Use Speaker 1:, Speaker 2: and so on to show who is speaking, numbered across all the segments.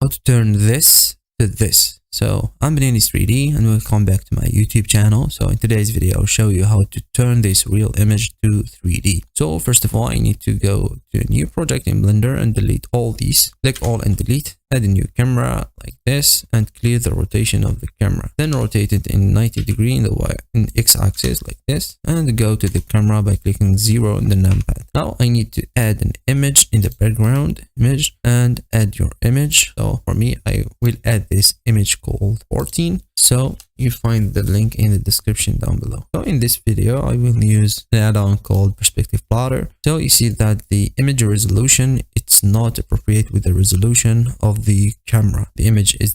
Speaker 1: how to turn this to this. So I'm Benini 3D and welcome back to my YouTube channel. So in today's video, I'll show you how to turn this real image to 3D. So first of all, I need to go to a new project in Blender and delete all these. Click all and delete. Add a new camera like this and clear the rotation of the camera. Then rotate it in 90 degree in the x-axis like this and go to the camera by clicking 0 in the numpad. Now I need to add an image in the background image and add your image. So for me, I will add this image called 14. So you find the link in the description down below. So in this video, I will use an add-on called Perspective Plotter. So you see that the image resolution, it's not appropriate with the resolution of the camera. The image is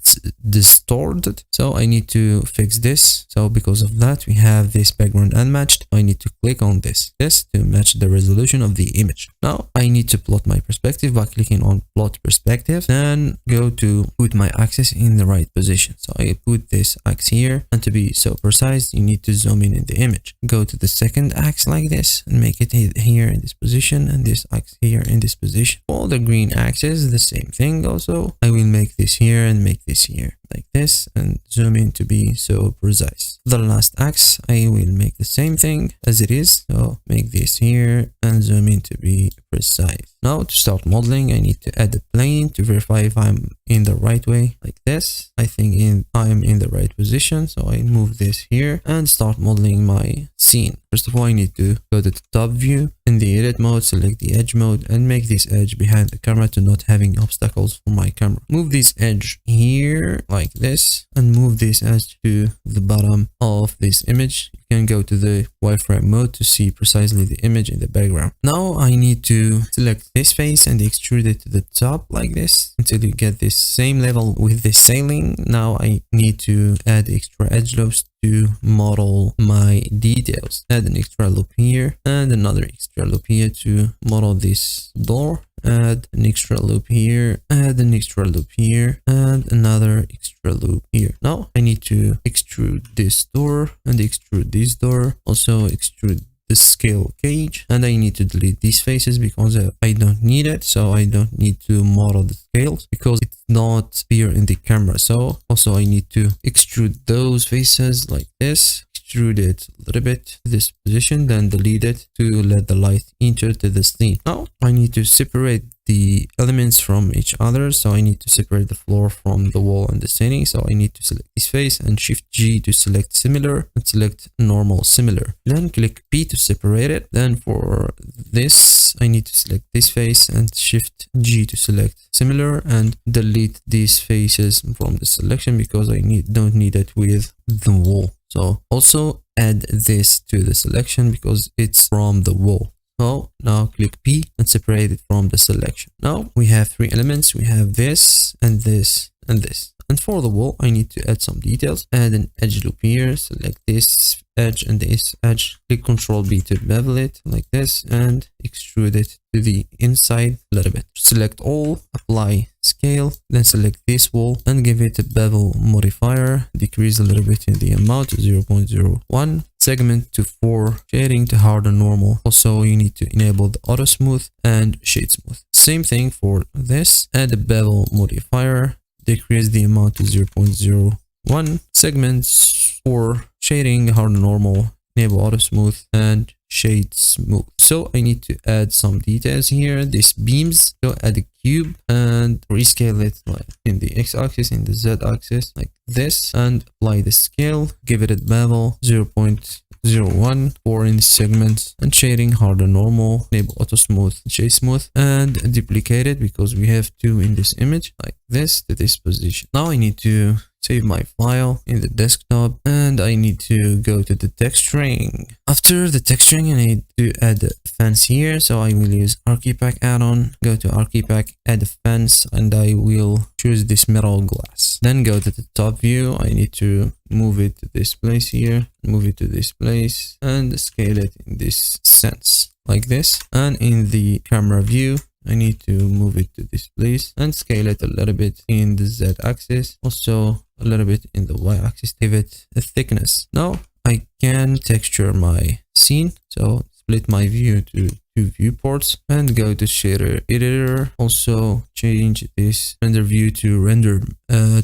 Speaker 1: distorted. So I need to fix this. So because of that, we have this background unmatched. I need to click on this to match the resolution of the image. Now I need to plot my perspective by clicking on Plot Perspective. Then go to put my axis in the right position. So I put this axis here, and to be so precise, you need to zoom in the image. Go to the second axis like this and make it here in this position, and this axis here in this position. For the green axis, the same thing also. I will make this here and make this here like this and zoom in to be so precise. The last axis, I will make the same thing as it is. So make this here and zoom in to be precise. Now to start modeling, I need to add a plane to verify if I'm in the right way like this. I think I'm in the right position. So I move this here and start modeling my scene. First of all, I need to go to the top view. In the edit mode, select the edge mode and make this edge behind the camera to not having obstacles for my camera. Move this edge here like this and move this edge to the bottom of this image. You can go to the wireframe mode to see precisely the image in the background. Now I need to select this face and extrude it to the top like this until you get this same level with the sailing. Now I need to add extra edge loops to model my details. Add an extra loop here and another extra loop here to model this door. Add an extra loop here, add an extra loop here, and another extra loop here. Now I need to extrude this door and extrude this door. Also extrude the scale cage, and I need to delete these faces because I don't need it. So I don't need to model the scales because it's not here in the camera. So also I need to extrude those faces like this. Extrude it a little bit to this position, then delete it to let the light enter to the scene. Now I need to separate the elements from each other. So I need to separate the floor from the wall and the ceiling. So I need to select this face and Shift G to select similar and select normal similar. Then click P to separate it. Then for this, I need to select this face and Shift G to select similar and delete these faces from the selection because I don't need it with the wall. So also add this to the selection because it's from the wall. So now click P and separate it from the selection. Now we have three elements. We have this and this and this. And for the wall, I need to add some details. Add an edge loop here. Select this edge and this edge. Click Ctrl B to bevel it like this and extrude it to the inside a little bit. Select all, apply scale, then select this wall and give it a bevel modifier. Decrease a little bit in the amount to 0.01. Segment to 4, shading to hard and normal. Also, you need to enable the auto smooth and shade smooth. Same thing for this. Add a bevel modifier. Decrease the amount to 0.01. Segments for shading, hard and normal, enable auto smooth and shade smooth. So I need to add some details here. This beams. So add a cube and rescale it like in the x-axis, in the z-axis like this, and apply the scale. Give it a bevel 0.01 for in the segments and shading, hard and normal, enable auto smooth, shade smooth, and duplicate it because we have two in this image like this to this position. Now I need to save my file in the desktop and I need to go to the texturing. After the texturing, I need to add a fence here. So I will use Archipack add-on, go to Archipack, add a fence, and I will choose this metal glass. Then go to the top view. I need to move it to this place here, move it to this place and scale it in this sense like this. And in the camera view, I need to move it to this place and scale it a little bit in the Z axis, also a little bit in the Y axis, give it a thickness. Now I can texture my scene. So split my view to two viewports and go to shader editor. Also change this render view to render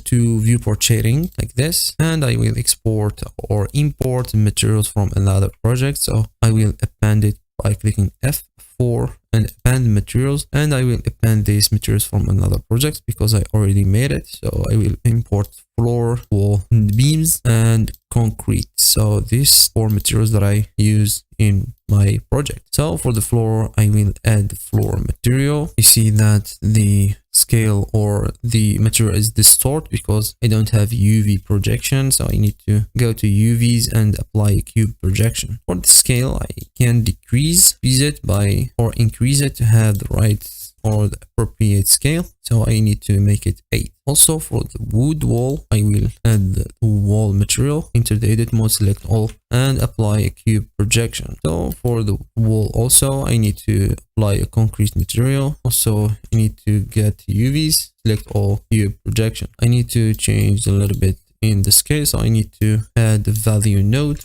Speaker 1: to viewport shading like this, and I will export or import materials from another project. So I will append it by clicking F4 and append materials, and I will append these materials from another project because I already made it. So I will import floor, wall, beams, and concrete. So these four materials that I use in my project. So for the floor, I will add the floor material. You see that the scale or the material is distorted because I don't have UV projection. So I need to go to UVs and apply a cube projection. For the scale, I can decrease it by or increase it to have the right or the appropriate scale. So I need to make it 8. Also for the wood wall, I will add the wall material, enter the edit mode, select all, and apply a cube projection. So for the wall also, I need to apply a concrete material. Also, I need to get UVs, select all, cube projection. I need to change a little bit in the scale. So I need to add the value node,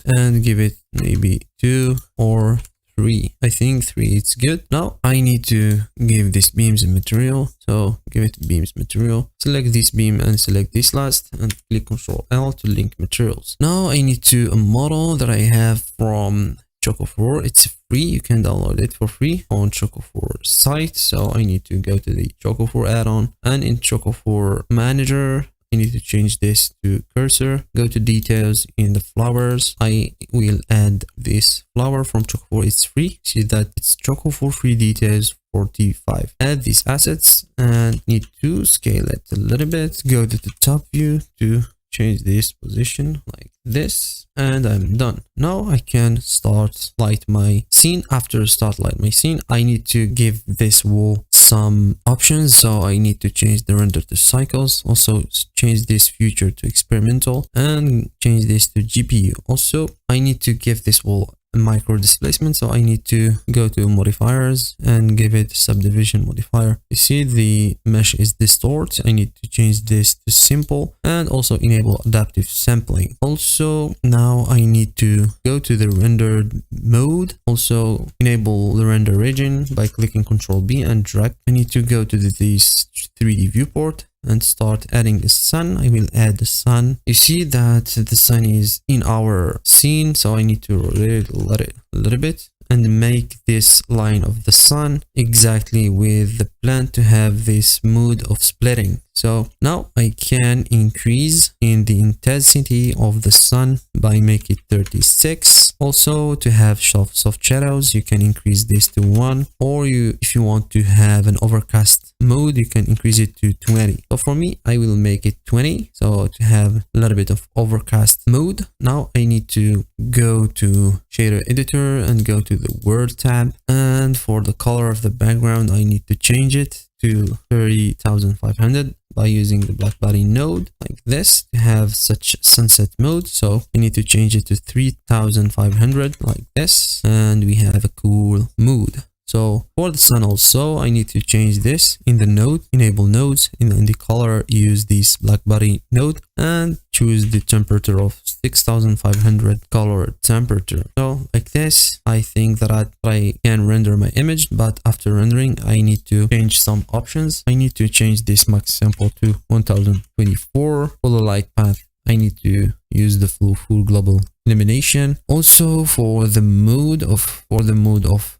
Speaker 1: and give it maybe 2 or 3. I think 3 is good. Now I need to give this beams a material. So give it beams material. Select this beam and select this last and click Ctrl L to link materials. Now I need to a model that I have from Choco4. It's free. You can download it for free on Choco4 site. So I need to go to the Choco4 add-on, and in Choco4 manager, I need to change this to cursor. Go to details in the flowers. I will add this flower from Choco4. It's free. See that it's Choco4 free details 45. Add these assets and need to scale it a little bit. Go to the top view to change this position like this, and I'm done. Now I can start light my scene. After start light my scene, I need to give this wall some options. So I need to change the render to cycles, also change this future to experimental, and change this to GPU. Also I need to give this wall a micro displacement. So I need to go to modifiers and give it subdivision modifier. You see the mesh is distorted. I need to change this to simple and also enable adaptive sampling. Also now I need to go to the rendered mode, also enable the render region by clicking Ctrl B and drag. I need to go to this 3D viewport and start adding the sun. I will add the sun. You see that the sun is in our scene, so I need to rotate it a little bit and make this line of the sun exactly with the plan to have this mode of splitting. So now I can increase in the intensity of the sun by making it 36. Also to have soft shadows, you can increase this to 1, or if you want to have an overcast mode, you can increase it to 20. So for me, I will make it 20. So to have a little bit of overcast mode. Now I need to go to shader editor and go to the word tab, and for the color of the background, I need to change it to 30,500 by using the black body node like this to have such sunset mode. So I need to change it to 3,500 like this, and we have a cool mood. So for the sun also, I need to change this in the node, enable nodes, in the color, use this black body node and choose the temperature of 6,500 color temperature. So like this, I think that I can render my image, but after rendering, I need to change some options. I need to change this max sample to 1024. For the light path, I need to use the full global illumination. Also for the mode of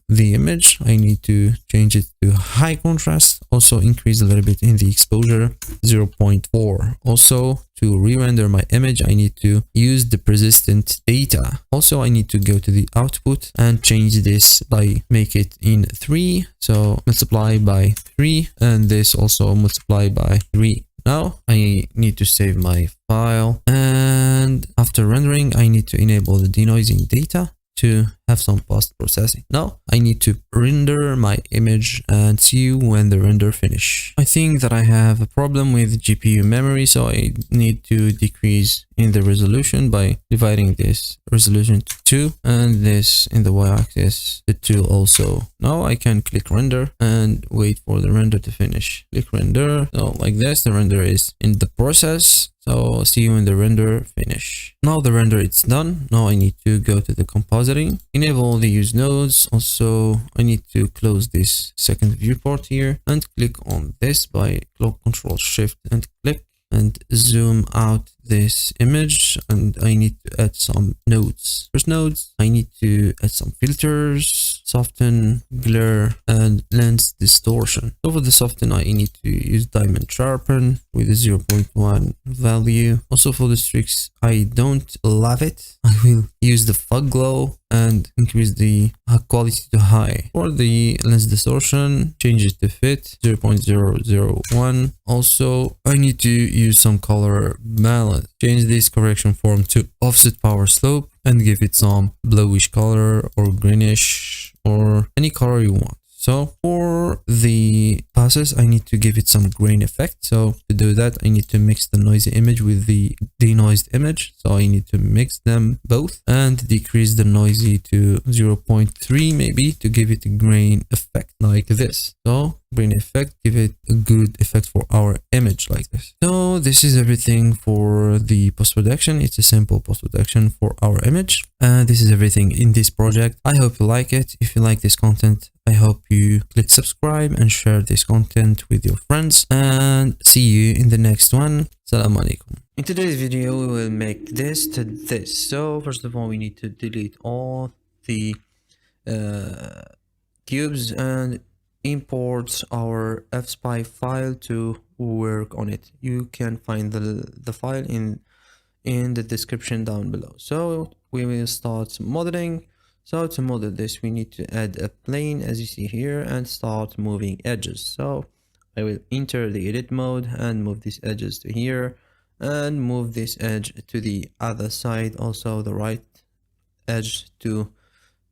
Speaker 1: the image, I need to change it to high contrast. Also increase a little bit in the exposure, 0.4. Also to re-render my image, I need to use the persistent data. Also I need to go to the output and change this by make it in 3. So multiply by 3, and this also multiply by 3. Now I need to save my file, and after rendering I need to enable the denoising data to have some post processing. Now I need to render my image and see when the render finish. I think that I have a problem with GPU memory, so I need to decrease in the resolution by dividing this resolution to 2 and this in the y-axis to 2 also. Now I can click render and wait for the render to finish. Click render. So like this, the render is in the process. So see you in the render finish. Now the render it's done. Now I need to go to the compositing, enable the use nodes. Also I need to close this second viewport here and click on this by Control Shift and click, and zoom out this image, and I need to add some nodes. First nodes, I need to add some filters, soften, blur, and lens distortion. So for the soften, I need to use diamond sharpen with a 0.1 value. Also for the streaks, I don't love it. I will use the fog glow and increase the quality to high. For the lens distortion, change it to fit 0.001. Also, I need to use some color balance. Change this correction form to offset power slope and give it some bluish color or greenish or any color you want. So for the passes, I need to give it some grain effect. So to do that, I need to mix the noisy image with the denoised image. So I need to mix them both and decrease the noisy to 0.3 maybe to give it a grain effect like this. So grain effect, give it a good effect for our image like this. So this is everything for the post-production. It's a simple post-production for our image. And this is everything in this project. I hope you like it. If you like this content, I hope you click subscribe and share this content with your friends, and see you in the next one. Salam alaikum. In today's video, we will make this to this. So first of all, we need to delete all the cubes and import our fspy file to work on it. You can find the file in the description down below. So we will start modeling. So to model this, we need to add a plane as you see here and start moving edges. So I will enter the edit mode and move these edges to here and move this edge to the other side. Also the right edge to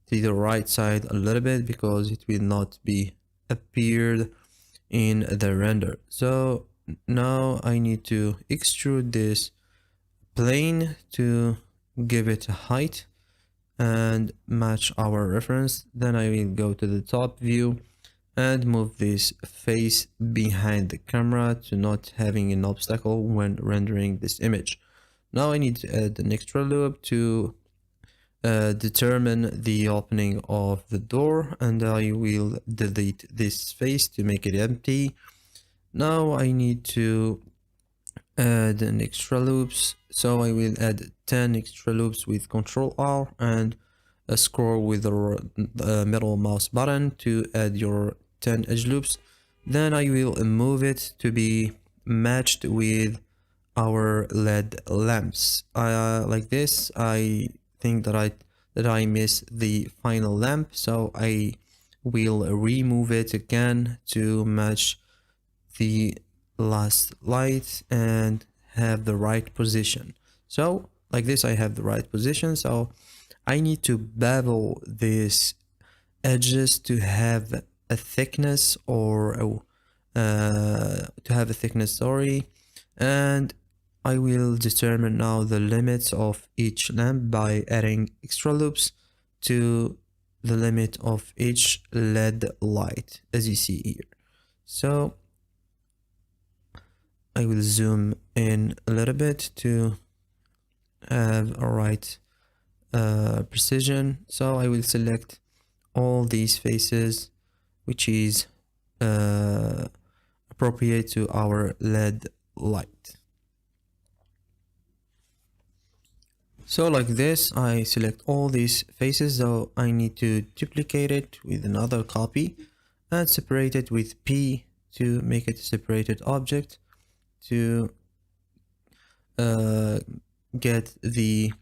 Speaker 1: the right side a little bit because it will not be appeared in the render. So now I need to extrude this plane to give it a height and match our reference. Then I will go to the top view and move this face behind the camera to not having an obstacle when rendering this image. Now I need to add an extra loop to determine the opening of the door, and I will delete this face to make it empty. Now I need to add an extra loops, so I will add 10 extra loops with Ctrl R and scroll with the middle mouse button to add your 10 edge loops. Then I will move it to be matched with our LED lamps. Like this, I think that I missed the final lamp, so I will remove it again to match the last light and have the right position. So like this, I have the right position. So I need to bevel these edges to have a thickness or sorry, and I will determine now the limits of each lamp by adding extra loops to the limit of each LED light as you see here. So I will zoom in a little bit to have a right precision. So I will select all these faces which is appropriate to our LED light. So like this, I select all these faces, so I need to duplicate it with another copy and separate it with P to make it a separated object to get the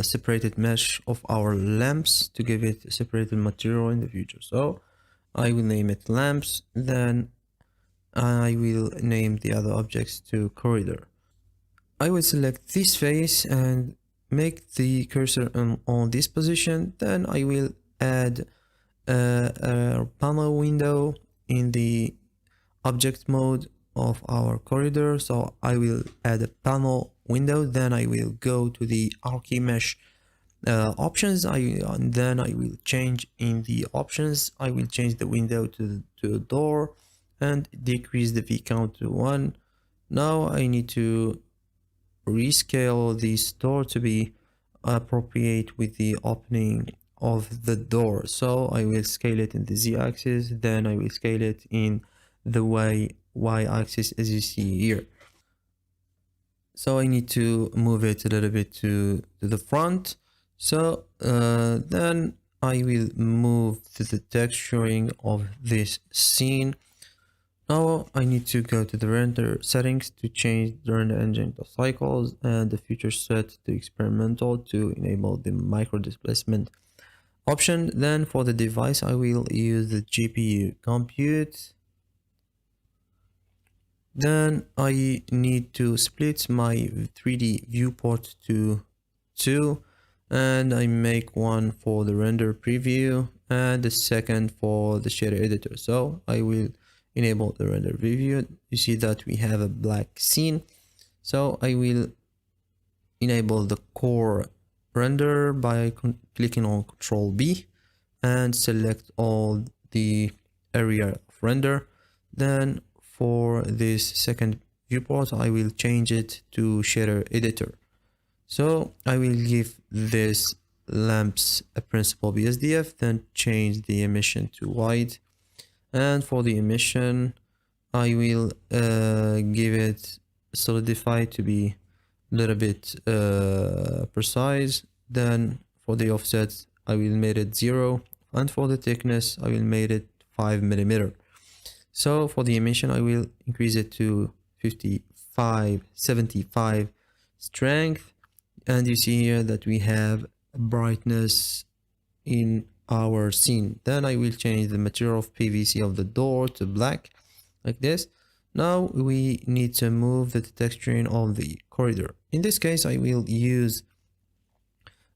Speaker 1: separated mesh of our lamps to give it a separated material in the future. So I will name it lamps, then I will name the other objects to corridor. I will select this face and make the cursor on this position. Then I will add a panel window in the object mode of our corridor. So I will add a panel window, then I will go to the archmesh options, and then I will change in the options. I will change the window to a door and decrease the V count to 1 Now I need to rescale the store to be appropriate with the opening of the door. So I will scale it in the z-axis, then I will scale it in the y-axis as you see here. So I need to move it a little bit to the front. So then I will move to the texturing of this scene. Now I need to go to the render settings to change the render engine to cycles and the feature set to experimental to enable the micro displacement option. Then for the device, I will use the GPU compute. Then I need to split my 3D viewport to two, and I make one for the render preview and the second for the shader editor. So I will enable the render preview. You see that we have a black scene. So I will enable the core render by clicking on Ctrl B and select all the area of render. Then for this second viewport, I will change it to shader editor. So I will give this lamps a principal BSDF, then change the emission to white. And for the emission, I will give it solidify to be a little bit precise. Then for the offset, I will make it 0. And for the thickness, I will make it 5 millimeter. So for the emission, I will increase it to 75 strength. And you see here that we have brightness in our scene. Then I will change the material of PVC of the door to black, like this. Now we need to move the texturing of the corridor. In this case, I will use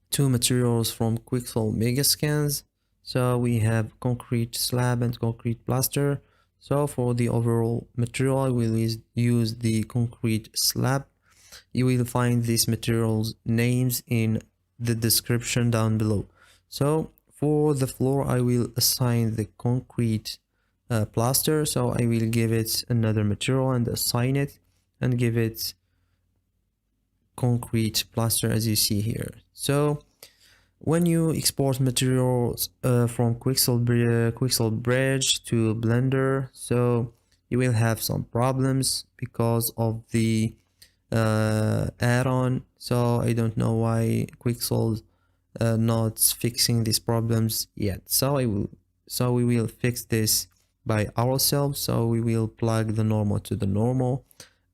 Speaker 1: two materials from Quixel Megascans. So we have concrete slab and concrete plaster. So for the overall material, I will use the concrete slab. You will find these materials names in the description down below. So for the floor, I will assign the concrete plaster. So I will give it another material and assign it and give it concrete plaster as you see here. So when you export materials from Quixel Bridge to Blender, so you will have some problems because of the add-on. So I don't know why Quixel not fixing these problems yet. So we will fix this by ourselves. So we will plug the normal to the normal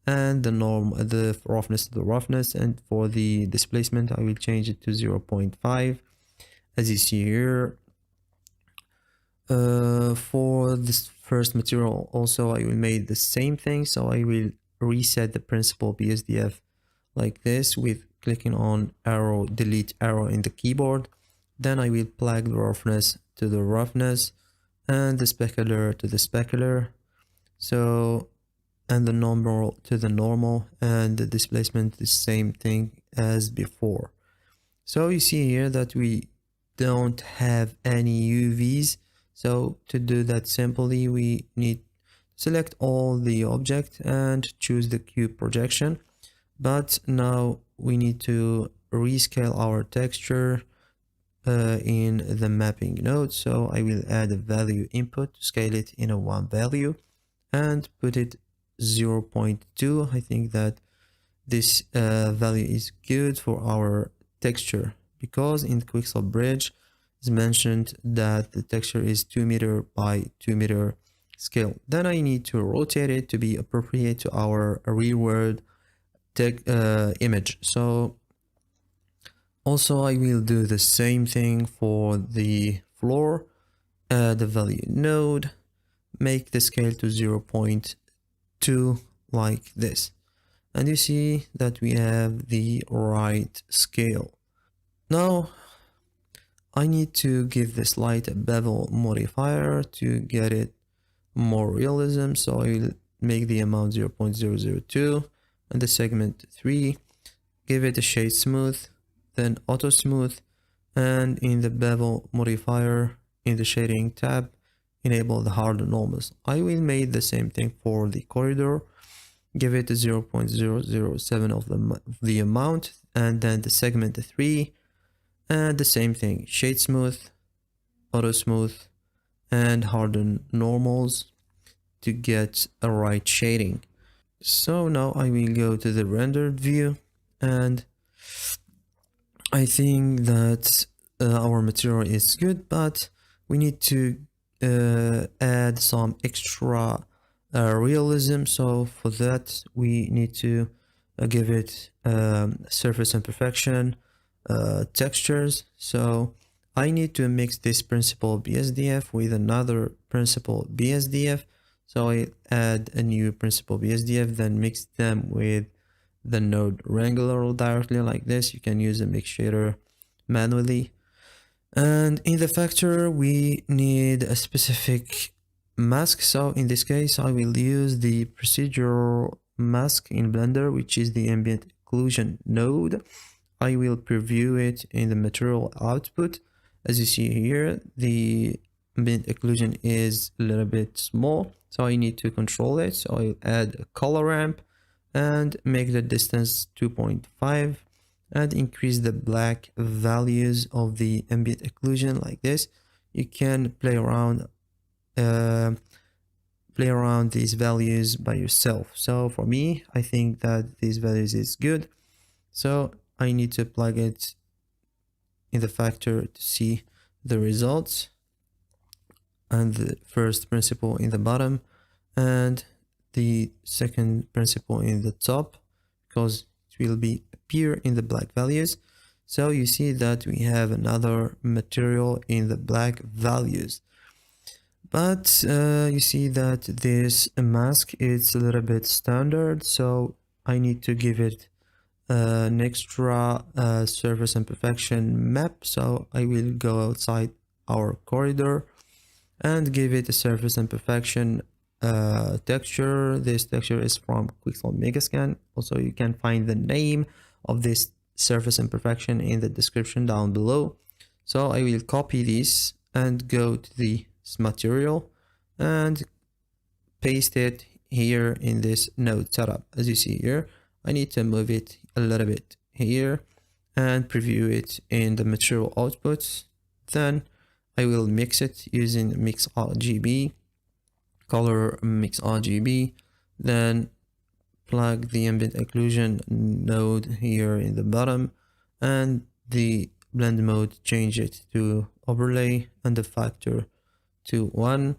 Speaker 1: and the roughness to the roughness, and for the displacement I will change it to 0.5 as you see here. For this first material also I will make the same thing. So I will reset the principal BSDF like this with clicking on arrow, delete arrow in the keyboard. Then I will plug the roughness to the roughness and the specular to the specular. So and the normal to the normal, and the displacement the same thing as before. So you see here that we don't have any UVs. So to do that simply, we need to select all the object and choose the cube projection. But now we need to rescale our texture in the mapping node. So I will add a value input to scale it in a one value and put it 0.2. I think that this value is good for our texture, because in Quixel Bridge is mentioned that the texture is 2 meter by 2 meter scale. Then I need to rotate it to be appropriate to our real world image. So also I will do the same thing for the floor. The value node, make the scale to 0.2 like this, and you see that we have the right scale. Now I need to give this light a bevel modifier to get it more realism. So I will make the amount 0.002 and the segment 3, give it a shade smooth, then auto smooth, and in the bevel modifier in the shading tab enable the hard normals. I will make the same thing for the corridor. give it a 0.007 of the amount, and then the segment 3, and the same thing, shade smooth, auto smooth, and harden normals to get a right shading. So now I will go to the rendered view, and I think that our material is good, but we need to add some extra realism. So for that we need to give it surface imperfection textures. So I need to mix this principal BSDF with another principal BSDF. So I add a new principal BSDF, then mix them with the node Wrangler directly like this. You can use a mix shader manually. And in the factor we need a specific mask. So in this case I will use the procedural mask in Blender, which is the ambient occlusion node. I will preview it in the material output. As you see here, the ambient occlusion is a little bit small, so I need to control it. So I'll add a color ramp and make the distance 2.5 and increase the black values of the ambient occlusion like this. You can play around these values by yourself. So for me, I think that these values is good, so I need to plug it in the factor to see the results, and the first principle in the bottom and the second principle in the top, because it will be appear in the black values. So you see that we have another material in the black values, but you see that this mask is a little bit standard, so I need to give it an extra surface imperfection map. So I will go outside our corridor and give it a surface imperfection texture. This texture is from Quixel Megascan. Also, you can find the name of this surface imperfection in the description down below. So I will copy this and go to this material and paste it here in this node setup. As you see here, I need to move it a little bit here and preview it in the material outputs. Then I will mix it using mix RGB, color mix RGB, then plug the ambient occlusion node here in the bottom, and the blend mode, change it to overlay and the factor to 1.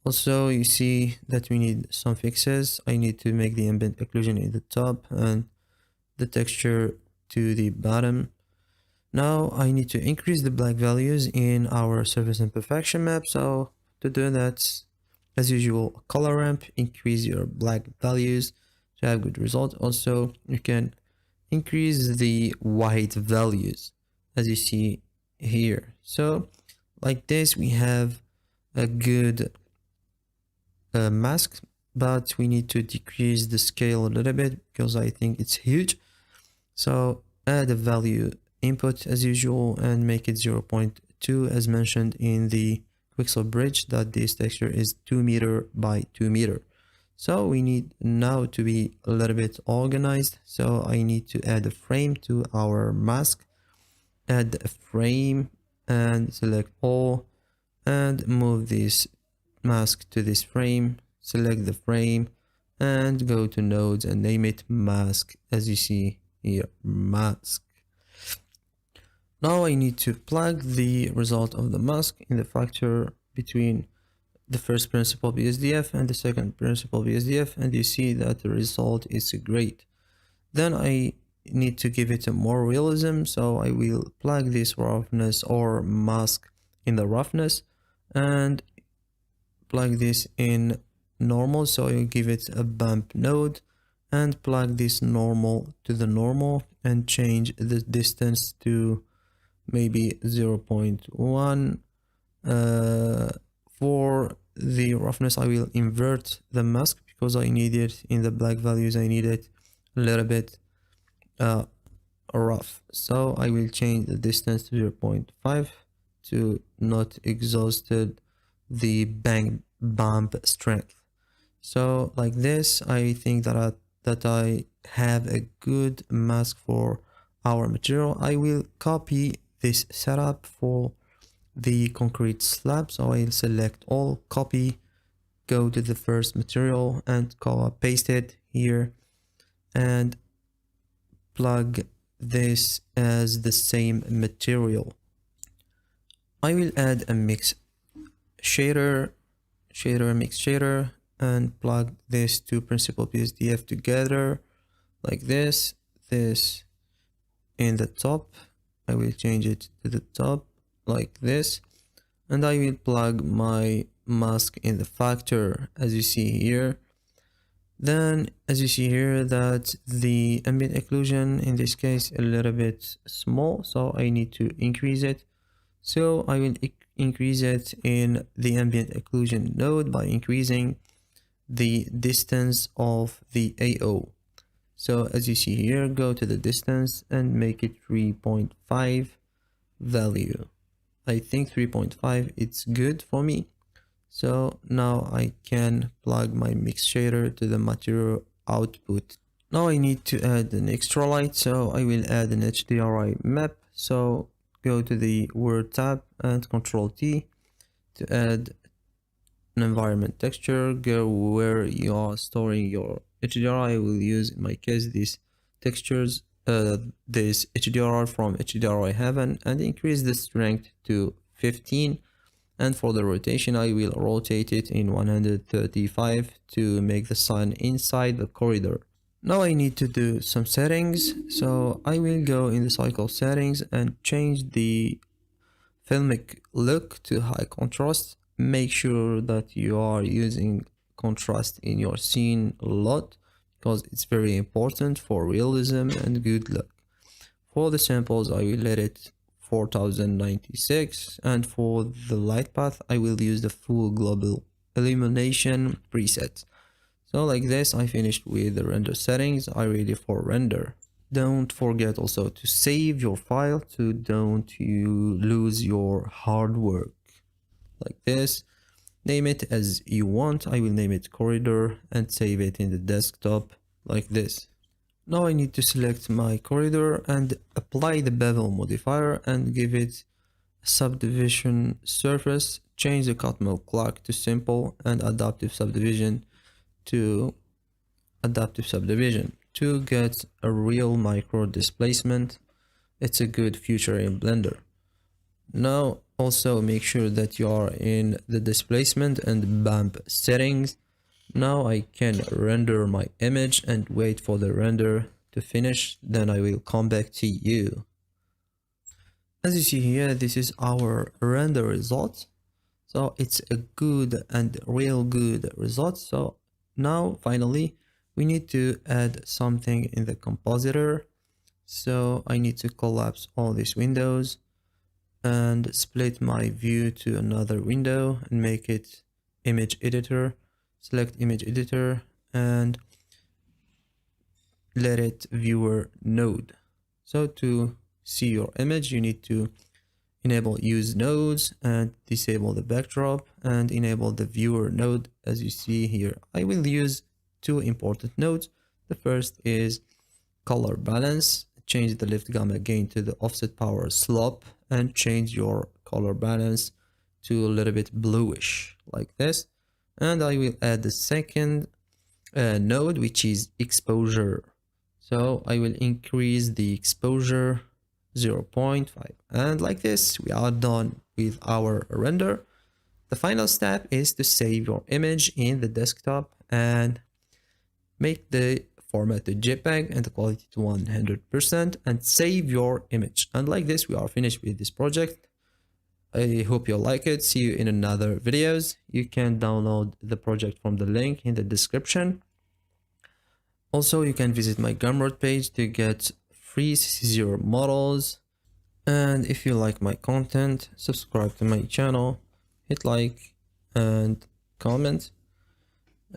Speaker 1: Also, you see that we need some fixes. I need to make the ambient occlusion in the top and the texture to the bottom. Now I need to increase the black values in our surface imperfection map. So to do that, as usual, color ramp, increase your black values to have good results. Also, you can increase the white values as you see here. So like this, we have a good mask, but we need to decrease the scale a little bit because I think it's huge. So add a value input as usual and make it 0.2 as mentioned in the Quixel bridge, that this texture is 2 meter by 2 meter. So we need now to be a little bit organized. So I need to add a frame to our mask, add a frame and select all and move this mask to this frame, select the frame and go to nodes and name it mask. As you see here, mask. Now I need to plug the result of the mask in the factor between the first principal BSDF and the second principal BSDF, and you see that the result is great. Then I need to give it a more realism, so I will plug this roughness or mask in the roughness and plug this in normal. So I will give it a bump node and plug this normal to the normal and change the distance to maybe 0.1. For the roughness, I will invert the mask because I need it in the black values. I need it a little bit rough. So I will change the distance to 0.5 to not exhausted the bump strength. So like this, I think that that I have a good mask for our material, I will copy this setup for the concrete slab. So I'll select all, copy, go to the first material and paste it here and plug this as the same material. I will add a mix shader, mix shader, and plug this to principal PSDF together like this in the top. I will change it to the top like this, and I will plug my mask in the factor as you see here. Then as you see here that the ambient occlusion in this case a little bit small, so I need to increase it. So I will increase it in the ambient occlusion node by increasing the distance of the AO. So as you see here, go to the distance and make it 3.5 value. I think 3.5 it's good for me. So now I can plug my mix shader to the material output. Now I need to add an extra light, so I will add an HDRI map. So go to the word tab and Control T to add an environment texture. Go where you are storing your HDRI. I will use in my case these textures, this HDRI from HDRI Heaven, and increase the strength to 15. And for the rotation, I will rotate it in 135 to make the sun inside the corridor. Now I need to do some settings, so I will go in the cycle settings and change the filmic look to high contrast. Make sure that you are using contrast in your scene a lot because it's very important for realism and good look. For the samples, I will let it 4096, and for the light path I will use the full global illumination preset. So like this, I finished with the render settings. I ready for render. Don't forget also to save your file to don't you lose your hard work. Like this, name it as you want. I will name it corridor and save it in the desktop like this. Now I need to select my corridor and apply the bevel modifier and give it a subdivision surface. Change the cut mode clock to simple and adaptive subdivision to adaptive subdivision to get a real micro displacement. It's a good feature in Blender. Now also make sure that you are in the displacement and bump settings. Now I can render my image and wait for the render to finish, then I will come back to you. As you see here, this is our render result. So it's a good and real good result. So now finally we need to add something in the compositor. So I need to collapse all these windows and split my view to another window and make it image editor. Select image editor and let it viewer node. So to see your image, you need to enable use nodes and disable the backdrop and enable the viewer node as you see here. I will use two important nodes. The first is color balance. Change the lift gamma gain to the offset power slope and change your color balance to a little bit bluish like this. And I will add the second node, which is exposure. So I will increase the exposure 0.5. And like this, we are done with our render. The final step is to save your image in the desktop and make the format to JPEG and the quality to 100% and save your image. And like this, we are finished with this project. I hope you like it. See you in another videos. You can download the project from the link in the description. Also, you can visit my Gumroad page to get free CC0 models. And if you like my content, subscribe to my channel, hit like and comment.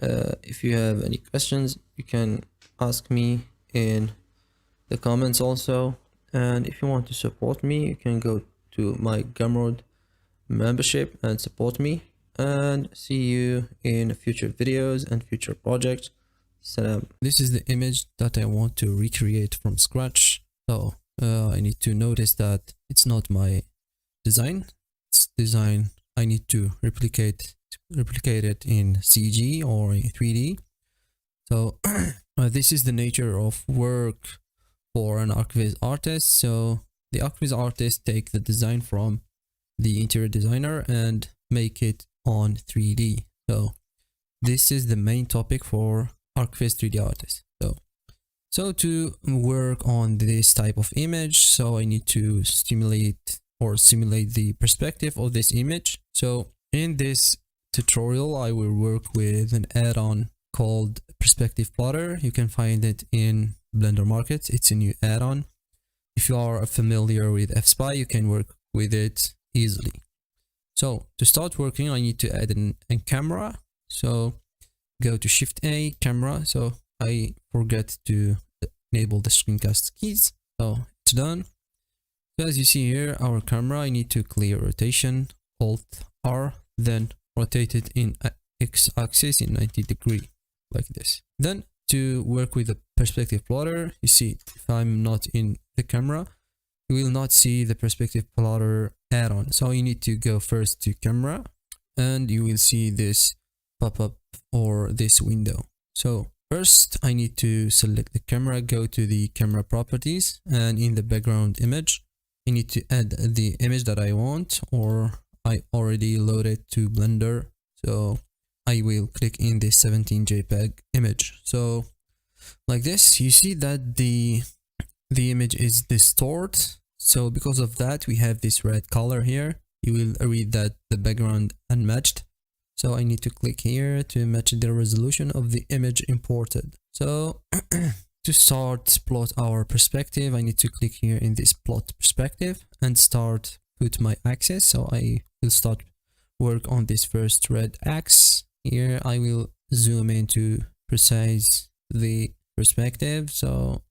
Speaker 1: If you have any questions, you can ask me in the comments also. And if you want to support me, you can go to my Gumroad membership and support me. And see you in future videos and future projects. Salam. This is the image that I want to recreate from scratch. So I need to notice that it's not my design. It's design I need to replicate it in CG or in 3D. So this is the nature of work for an Arch Viz artist. So the Arch Viz artist take the design from the interior designer and make it on 3D. So this is the main topic for Arch Viz 3D artist. So to work on this type of image, so I need to simulate the perspective of this image. So in this tutorial, I will work with an add-on called Perspective Plotter. You can find it in Blender Market. It's a new add-on. If you are familiar with FSpy, you can work with it easily. So to start working, I need to add a camera. So go to Shift A, camera. So I forget to enable the screencast keys. So it's done. So as you see here, our camera, I need to clear rotation, Alt R, then rotate it in X-axis in 90°, like this. Then to work with the perspective plotter, you see, if I'm not in the camera, you will not see the perspective plotter add-on. So you need to go first to camera and you will see this pop-up or this window. So first I need to select the camera, go to the camera properties, and in the background image, I need to add the image that I want, or I already loaded to Blender. So I will click in this 17 JPEG image. So like this, you see that the image is distorted. So because of that, we have this red color here. You will read that the background unmatched. So I need to click here to match the resolution of the image imported. So to start plot our perspective, I need to click here in this plot perspective and start put my axis. So I will start work on this first red axis. Here I will zoom in to precise the perspective. So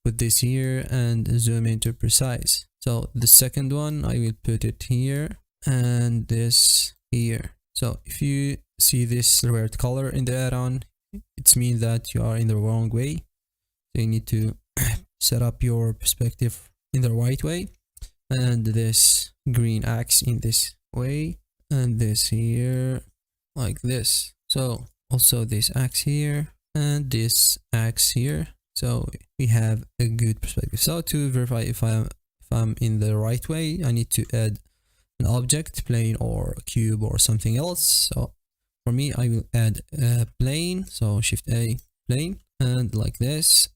Speaker 1: put this here and zoom into precise. So the second one, I will put it here and this here. So if you see this red color in the add-on, it means that you are in the wrong way. So you need to set up your perspective in the right way, and this green axe in this way, and this here like this. So also this axe here and this axe here. So we have a good perspective. So to verify if I'm in the right way, I need to add an object, plane or cube or something else. So for me, I will add a plane. So Shift A, plane, and like this.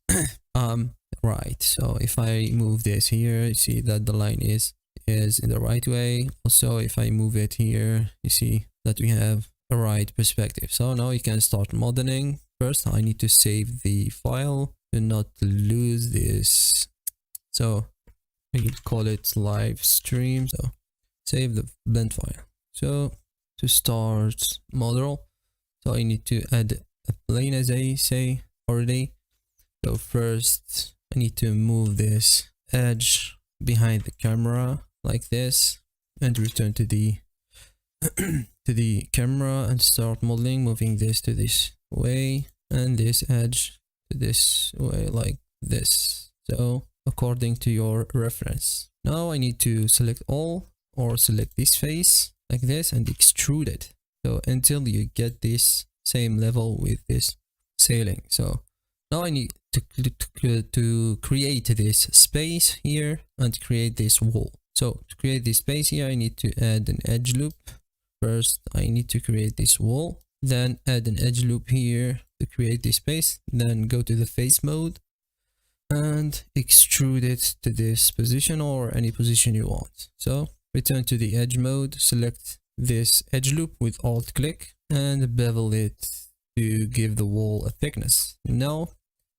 Speaker 1: Right. So if I move this here, you see that the line is in the right way. Also, if I move it here, you see that we have a right perspective. So now you can start modeling. First, I need to save the file to not lose this. So I will call it live stream. So save the blend file. So to start model, so I need to add a plane as I say already. So first I need to move this edge behind the camera like this and return to the to the camera and start modeling, moving this to this way and this edge to this way like this. So according to your reference. Now I need to select all or select this face like this and extrude it. So until you get this same level with this sailing. So now I need to create this space here and create this wall. So to create this space here, I need to add an edge loop. First, I need to create this wall, then add an edge loop here to create this space, then go to the face mode and extrude it to this position or any position you want. So return to the edge mode, select this edge loop with alt click and bevel it to give the wall a thickness. Now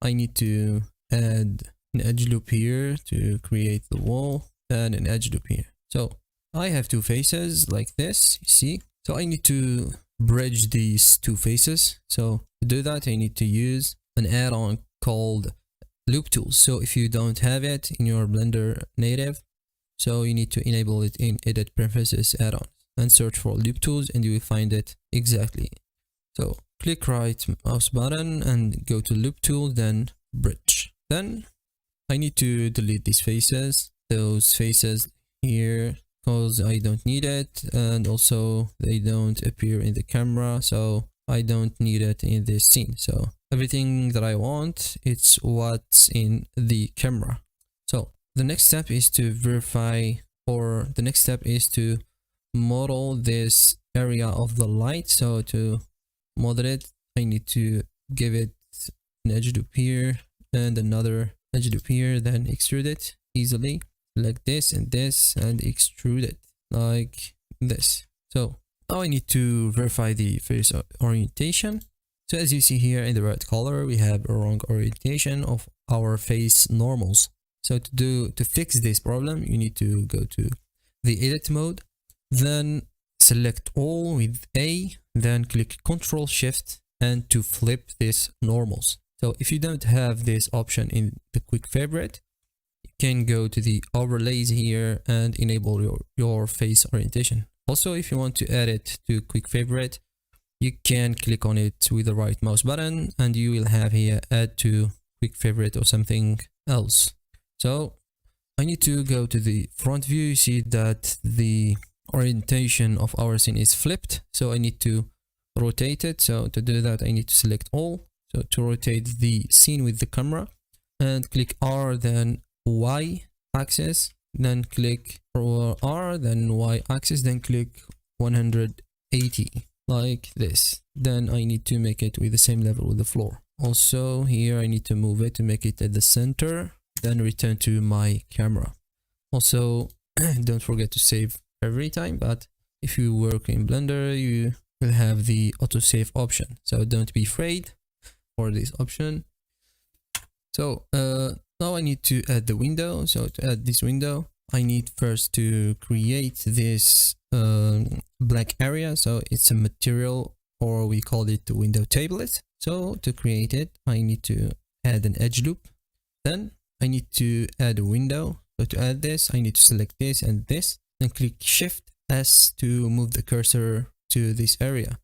Speaker 1: I need to add an edge loop here to create the wall and an edge loop here. So I have two faces like this, you see. So I need to bridge these two faces. So to do that, I need to use an add-on called Loop Tools. So if you don't have it in your Blender native, so you need to enable it in Edit Preferences add-on and search for Loop Tools and you will find it exactly. So click right mouse button and go to loop tool, then bridge. Then I need to delete these faces, those faces here, because I don't need it, and also they don't appear in the camera, so I don't need it in this scene. So everything that I want, it's what's in the camera. So the next step is to verify, or the next step is to model this area of the light. So to model it, I need to give it an edge loop here and another edge loop here, then extrude it easily like this and extrude it like this. So now I need to verify the face orientation. So as you see here in the red color, we have a wrong orientation of our face normals. So to fix this problem, you need to go to the edit mode, then select all with A, then click Ctrl Shift and to flip this normals. So if you don't have this option in the quick favorite, you can go to the overlays here and enable your face orientation. Also, if you want to add it to quick favorite, you can click on it with the right mouse button and you will have here add to quick favorite or something else. So I need to go to the front view. You see that the orientation of our scene is flipped, so I need to rotate it. So to do that, I need to select all. So to rotate the scene with the camera, and click R, then Y axis, then click R, then Y axis, then click 180 like this. Then I need to make it with the same level with the floor. Also here I need to move it to make it at the center, then return to my camera. Also don't forget to save every time, but if you work in Blender, you will have the autosave option, so don't be afraid for this option. So now I need to add the window. So to add this window, I need first to create this black area. So it's a material, or we call it the window tablet. So to create it, I need to add an edge loop. Then I need to add a window. So to add this, I need to select this and this, and click Shift S to move the cursor to this area.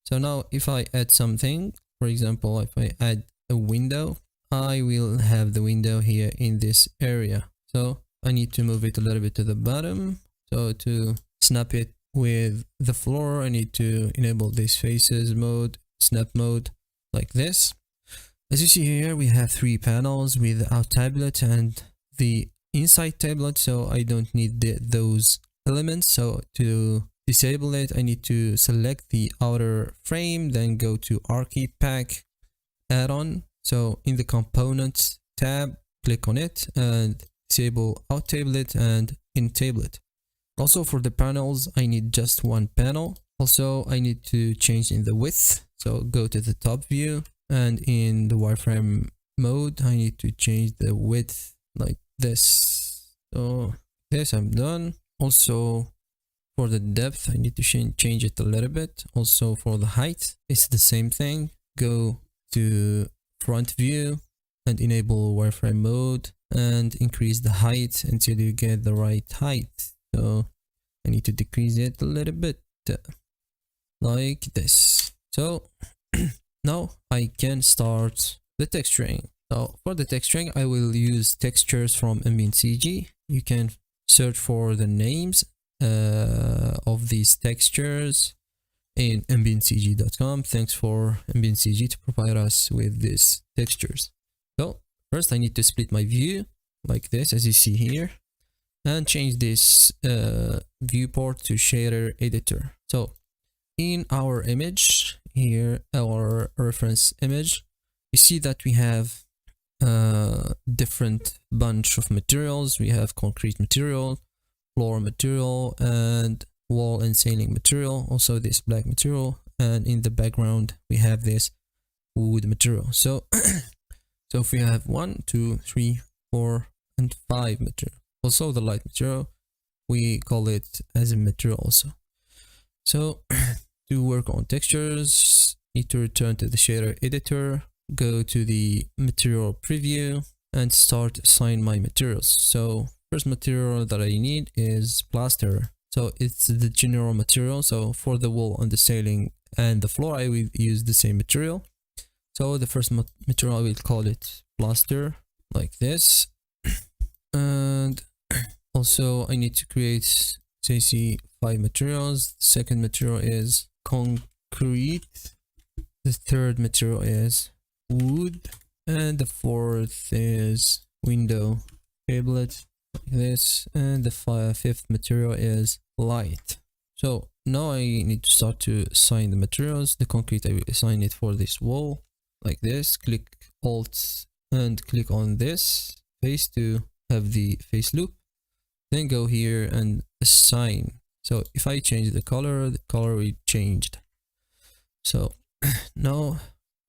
Speaker 1: So now if I add something, for example, if I add a window, I will have the window here in this area. So I need to move it a little bit to the bottom. So to snap it with the floor, I need to enable this faces mode, snap mode, like this. As you see here, we have 3 panels with the out tablet and the inside tablet, so I don't need those elements. So to disable it, I need to select the outer frame, then go to Archviz add-on. So in the components tab, click on it and disable out tablet and in tablet. Also for the panels, I need just one panel. Also I need to change in the width. So go to the top view, and in the wireframe mode, I need to change the width like this. So this I'm done. Also for the depth, I need to change it a little bit. Also for the height, it's the same thing. Go to front view and enable wireframe mode and increase the height until you get the right height. So I need to decrease it a little bit like this. So now I can start the texturing. So for the texturing, I will use textures from Ambient CG. You can search for the names of these textures in ambientcg.com. Thanks for Ambient CG to provide us with these textures. So first I need to split my view like this, as you see here, and change this viewport to shader editor. So in our image here, our reference image, you see that we have different bunch of materials. We have concrete material, floor material, and wall and ceiling material, also this black material, and in the background we have this wood material. So so if we have 1, 2, 3, 4 and 5 material, also the light material, we call it as a material also. So to work on textures, need to return to the shader editor, go to the material preview and start assign my materials. So first material that I need is plaster. So it's the general material. So for the wall and the ceiling and the floor, I will use the same material. So the first material, I will call it plaster, like this. And also I need to create say 5 materials. The second material is concrete. The third material is wood, and the fourth is window tablet, like this, and the fifth material is light. So now I need to start to assign the materials. The concrete, I will assign it for this wall, like this. Click Alt and click on this face to have the face loop. Then go here and assign. So if I change the color will changed. So now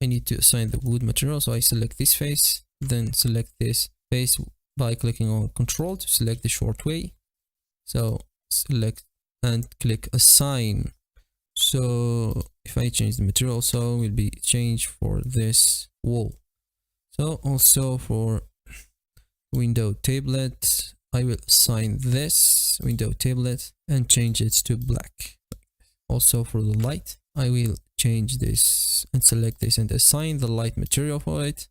Speaker 1: I need to assign the wood material. So I select this face, then select this face by clicking on Control to select the short way. So select and click assign. So if I change the material, so will be changed for this wall. So also for window tablet, I will assign this window tablet and change it to black. Also for the light, I will change this and select this and assign the light material for it.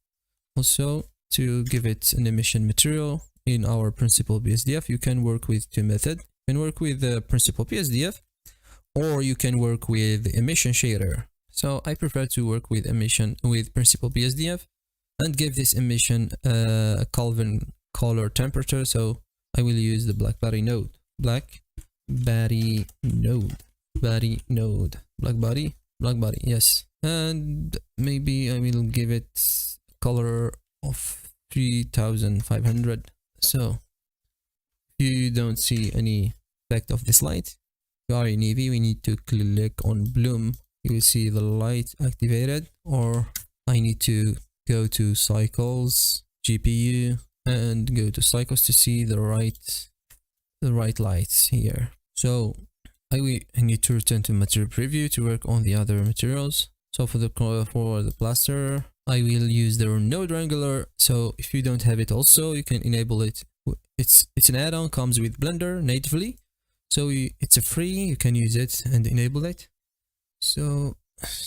Speaker 1: Also to give it an emission material in our principal BSDF, you can work with two methods. You can work with the principal BSDF, or you can work with the emission shader. So I prefer to work with emission with principal BSDF and give this emission a Kelvin color temperature. So I will use the black body node, black body node, black body, yes. And maybe I will give it color of 3500. So if you don't see any effect of this light, you are in EV, we need to click on bloom. You will see the light activated, or I need to go to cycles, GPU, and go to cycles to see the right lights here. So I need to return to material preview to work on the other materials. So for the plaster, I will use the node wrangler. So if you don't have it also, you can enable it. It's an add-on, comes with Blender natively. So it's a free, you can use it and enable it. So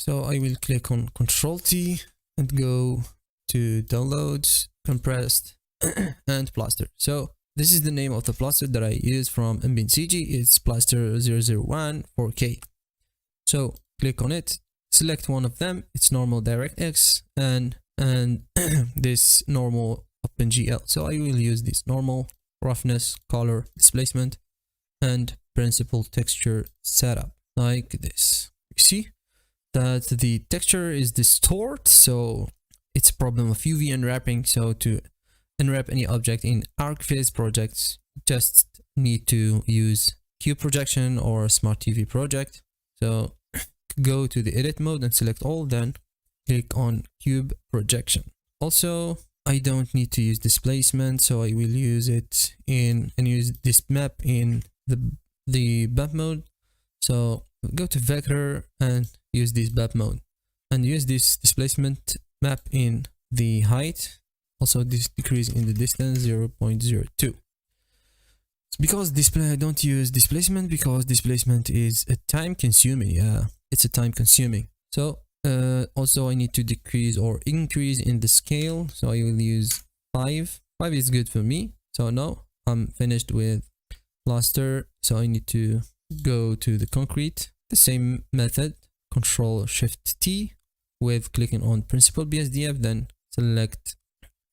Speaker 1: I will click on Control T and go to downloads, compressed, and plaster. So this is the name of the plaster that I use from Ambient CG. It's plaster 001 4K. So click on it, select one of them. It's normal DirectX and this normal OpenGL. So I will use this normal, roughness, color, displacement, and principal texture setup like this. You see that the texture is distorted, so it's a problem of UV unwrapping. So to unwrap any object in Arch Viz projects, just need to use cube projection or smart TV project. So go to the edit mode and select all, then click on cube projection. Also, I don't need to use displacement, so I will use it and use this map in the map mode. So go to vector and use this map mode and use this displacement map in the height. Also this decrease in the distance 0.02. Because display, I don't use displacement because displacement is a time consuming. Yeah, it's a time consuming. So also I need to decrease or increase in the scale. So I will use 5. 5 is good for me. So now I'm finished with plaster. So I need to go to the concrete, the same method, Control Shift T with clicking on principal BSDF, then select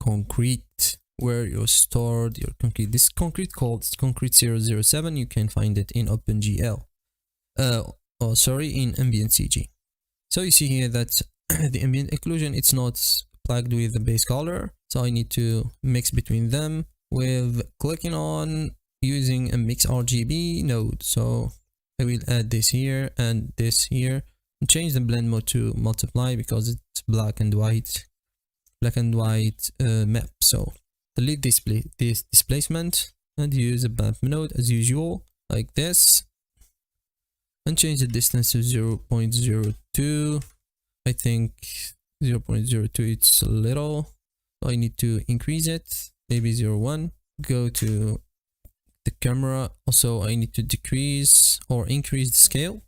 Speaker 1: concrete where you stored your concrete. This concrete called concrete 007. You can find it in OpenGL. In Ambient CG. So you see here that the ambient occlusion, it's not plugged with the base color. So I need to mix between them with clicking on using a mix RGB node. So I will add this here and this here and change the blend mode to multiply because it's black and white map. So delete this displacement and use a bump node as usual, like this, and change the distance to 0.02. I think 0.02 it's a little, so I need to increase it, maybe 0.1. Go to the camera. Also I need to decrease or increase the scale,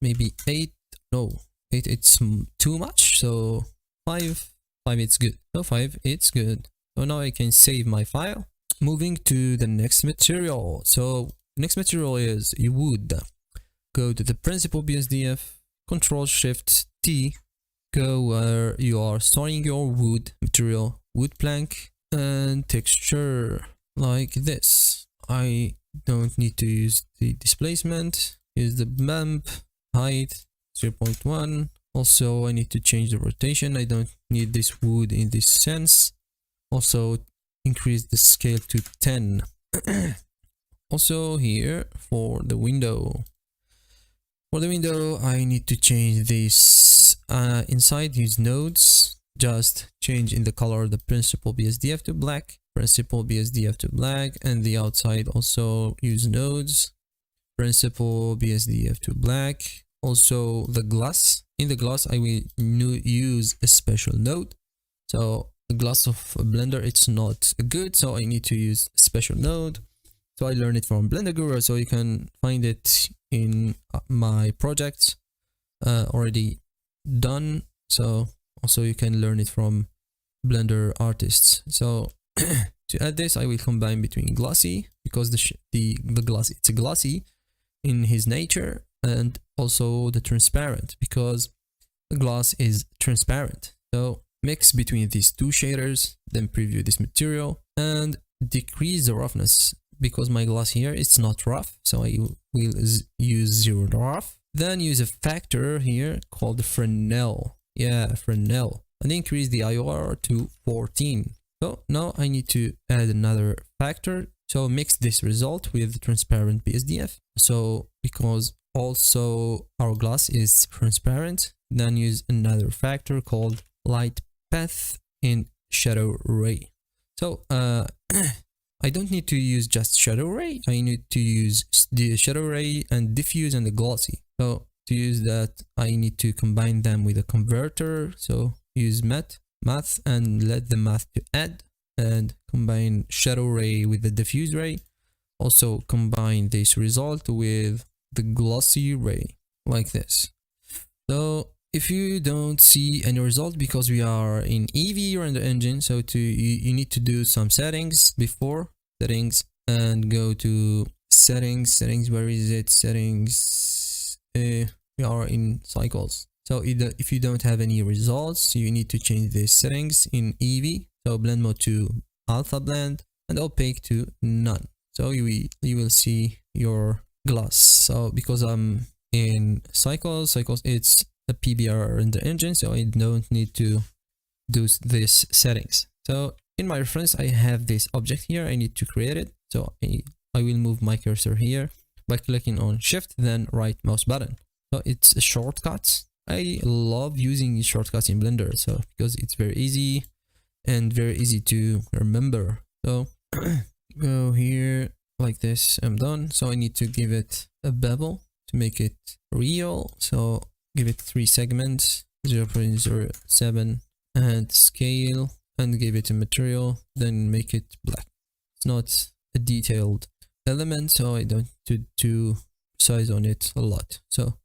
Speaker 1: maybe 8 no, it's too much. So 5 it's good. So 5 it's good. So now I can save my file. Moving to the next material. So next material is wood. Go to the principal BSDF, Control Shift T, go where you are storing your wood material, wood plank, and texture like this. I don't need to use the displacement, use the bump, height 0.1. Also, I need to change the rotation. I don't need this wood in this sense. Also, increase the scale to 10. Also here for the window. For the window, I need to change this inside use nodes. Just change in the color the principal BSDF to black, principal BSDF to black, and the outside also use nodes, principal BSDF to black. Also the glass. In the glass, I will use a special node. So the glass of Blender, it's not good, so I need to use a special node. So I learned it from Blender Guru, so you can find it in my projects already done. So also you can learn it from Blender artists. So to add this, I will combine between glossy, because the glass, it's a glossy in his nature, and also the transparent, because the glass is transparent. So mix between these two shaders, then preview this material and decrease the roughness, because my glass here it's not rough, so I will use 0 rough. Then use a factor here called Fresnel. Yeah, Fresnel, and increase the IOR to 14. So now I need to add another factor. So mix this result with transparent BSDF. So because also our glass is transparent, then use another factor called light path in shadow ray. So I don't need to use just shadow ray. I need to use the shadow ray and diffuse and the glossy. So to use that, I need to combine them with a converter. So use math and let the math to add, and combine shadow ray with the diffuse ray. Also combine this result with the glossy ray like this. So if you don't see any result because we are in Eevee or in the engine, so you need to do some settings before settings and go to settings. Where is it? Settings. We are in cycles. So if you don't have any results, you need to change the settings in Eevee. So blend mode to alpha blend and opaque to none. So you will see your glass. So because I'm in cycles, it's a PBR in the engine, so I don't need to do this settings. So in my reference, I have this object here. I need to create it. So I will move my cursor here by clicking on Shift, then right mouse button. So it's a shortcut. I love using shortcuts in Blender, so because it's very easy and very easy to remember. So go here like this. I'm done. So I need to give it a bevel to make it real. So give it 3 segments, 0.07, and scale, and give it a material, then make it black. It's not a detailed element, so I don't need to size on it a lot. So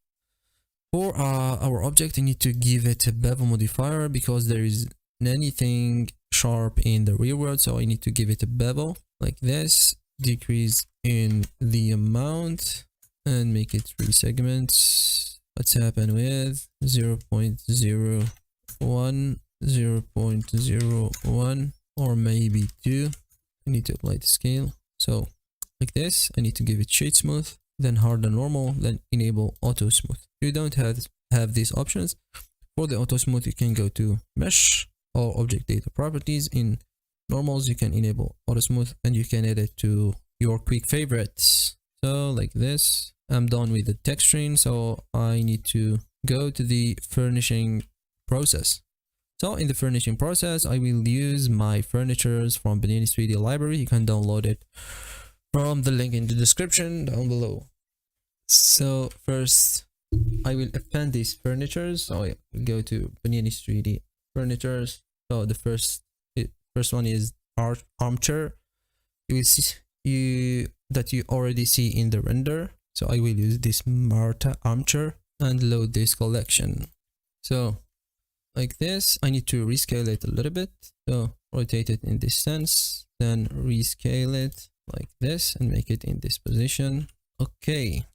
Speaker 1: for our object, I need to give it a bevel modifier because there is anything sharp in the real world, so I need to give it a bevel like this, decrease in the amount, and make it 3 segments. Let's happen with 0.01, 0.01, or maybe 2. I need to apply the scale. So like this, I need to give it shade smooth, then hard and normal, then enable auto smooth. If you don't have these options, for the auto smooth, you can go to mesh or object data properties. In normals, you can enable auto smooth and you can add it to your quick favorites. So like this. I'm done with the texturing, so I need to go to the furnishing process. So in the furnishing process, I will use my furnitures from Baniani's 3D library. You can download it from the link in the description down below. So first, I will append these furnitures. So I will go to Baniani's 3D furnitures. So the first one is armchair. You will see that you already see in the render. So I will use this Marta armchair. and load this collection. So like this, I need to rescale it a little bit. So rotate it in this sense, then rescale it like this and make it in this position. Okay.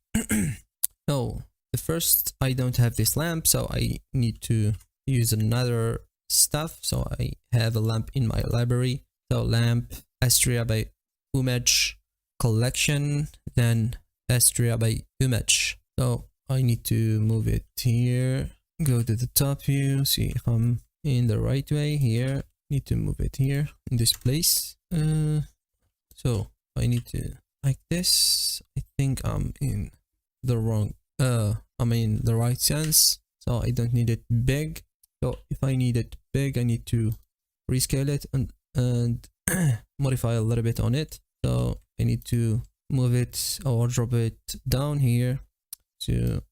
Speaker 1: So the first, I don't have this lamp, so I need to use another stuff. So I have a lamp in my library. So lamp Astria by image collection, then Astria by image. So I need to move it here, go to the top view, see if I'm in the right way here. Need to move it here in this place. So I need to like this. I think I'm in the wrong, I'm in the right sense. So I don't need it big. So if I need it big, I need to rescale it and modify a little bit on it. So I need to move it or drop it down here. To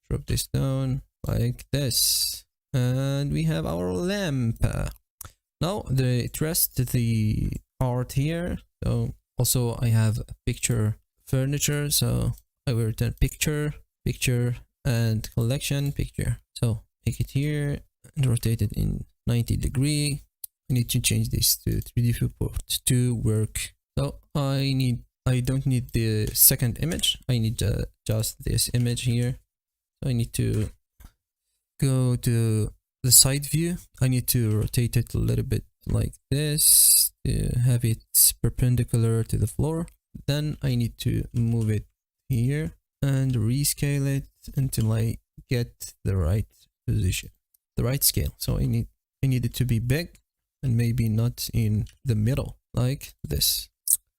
Speaker 1: drop this down like this, and we have our lamp. Now it rests the art here. So also I have a picture furniture, so I will return picture and collection picture. So make it here and rotate it in 90 degree. I need to change this to 3D viewport to work. So I don't need the second image. I need just this image here. So I need to go to the side view. I need to rotate it a little bit like this to have it perpendicular to the floor. Then I need to move it here and rescale it until I get the right position, the right scale. So I need it to be big and maybe not in the middle like this.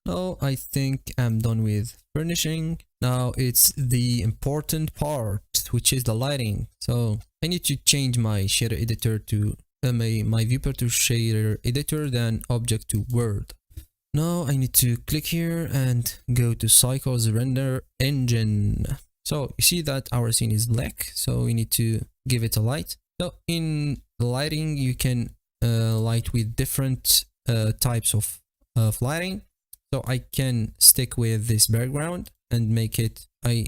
Speaker 1: Now I think I'm done with furnishing. Now it's the important part, which is the lighting. So I need to change my shader editor to my viewport to shader editor, then object to word. Now I need to click here and go to Cycles render engine. So you see that our scene is black, so we need to give it a light. So in lighting, you can light with different types of lighting. So I can stick with this background and make it as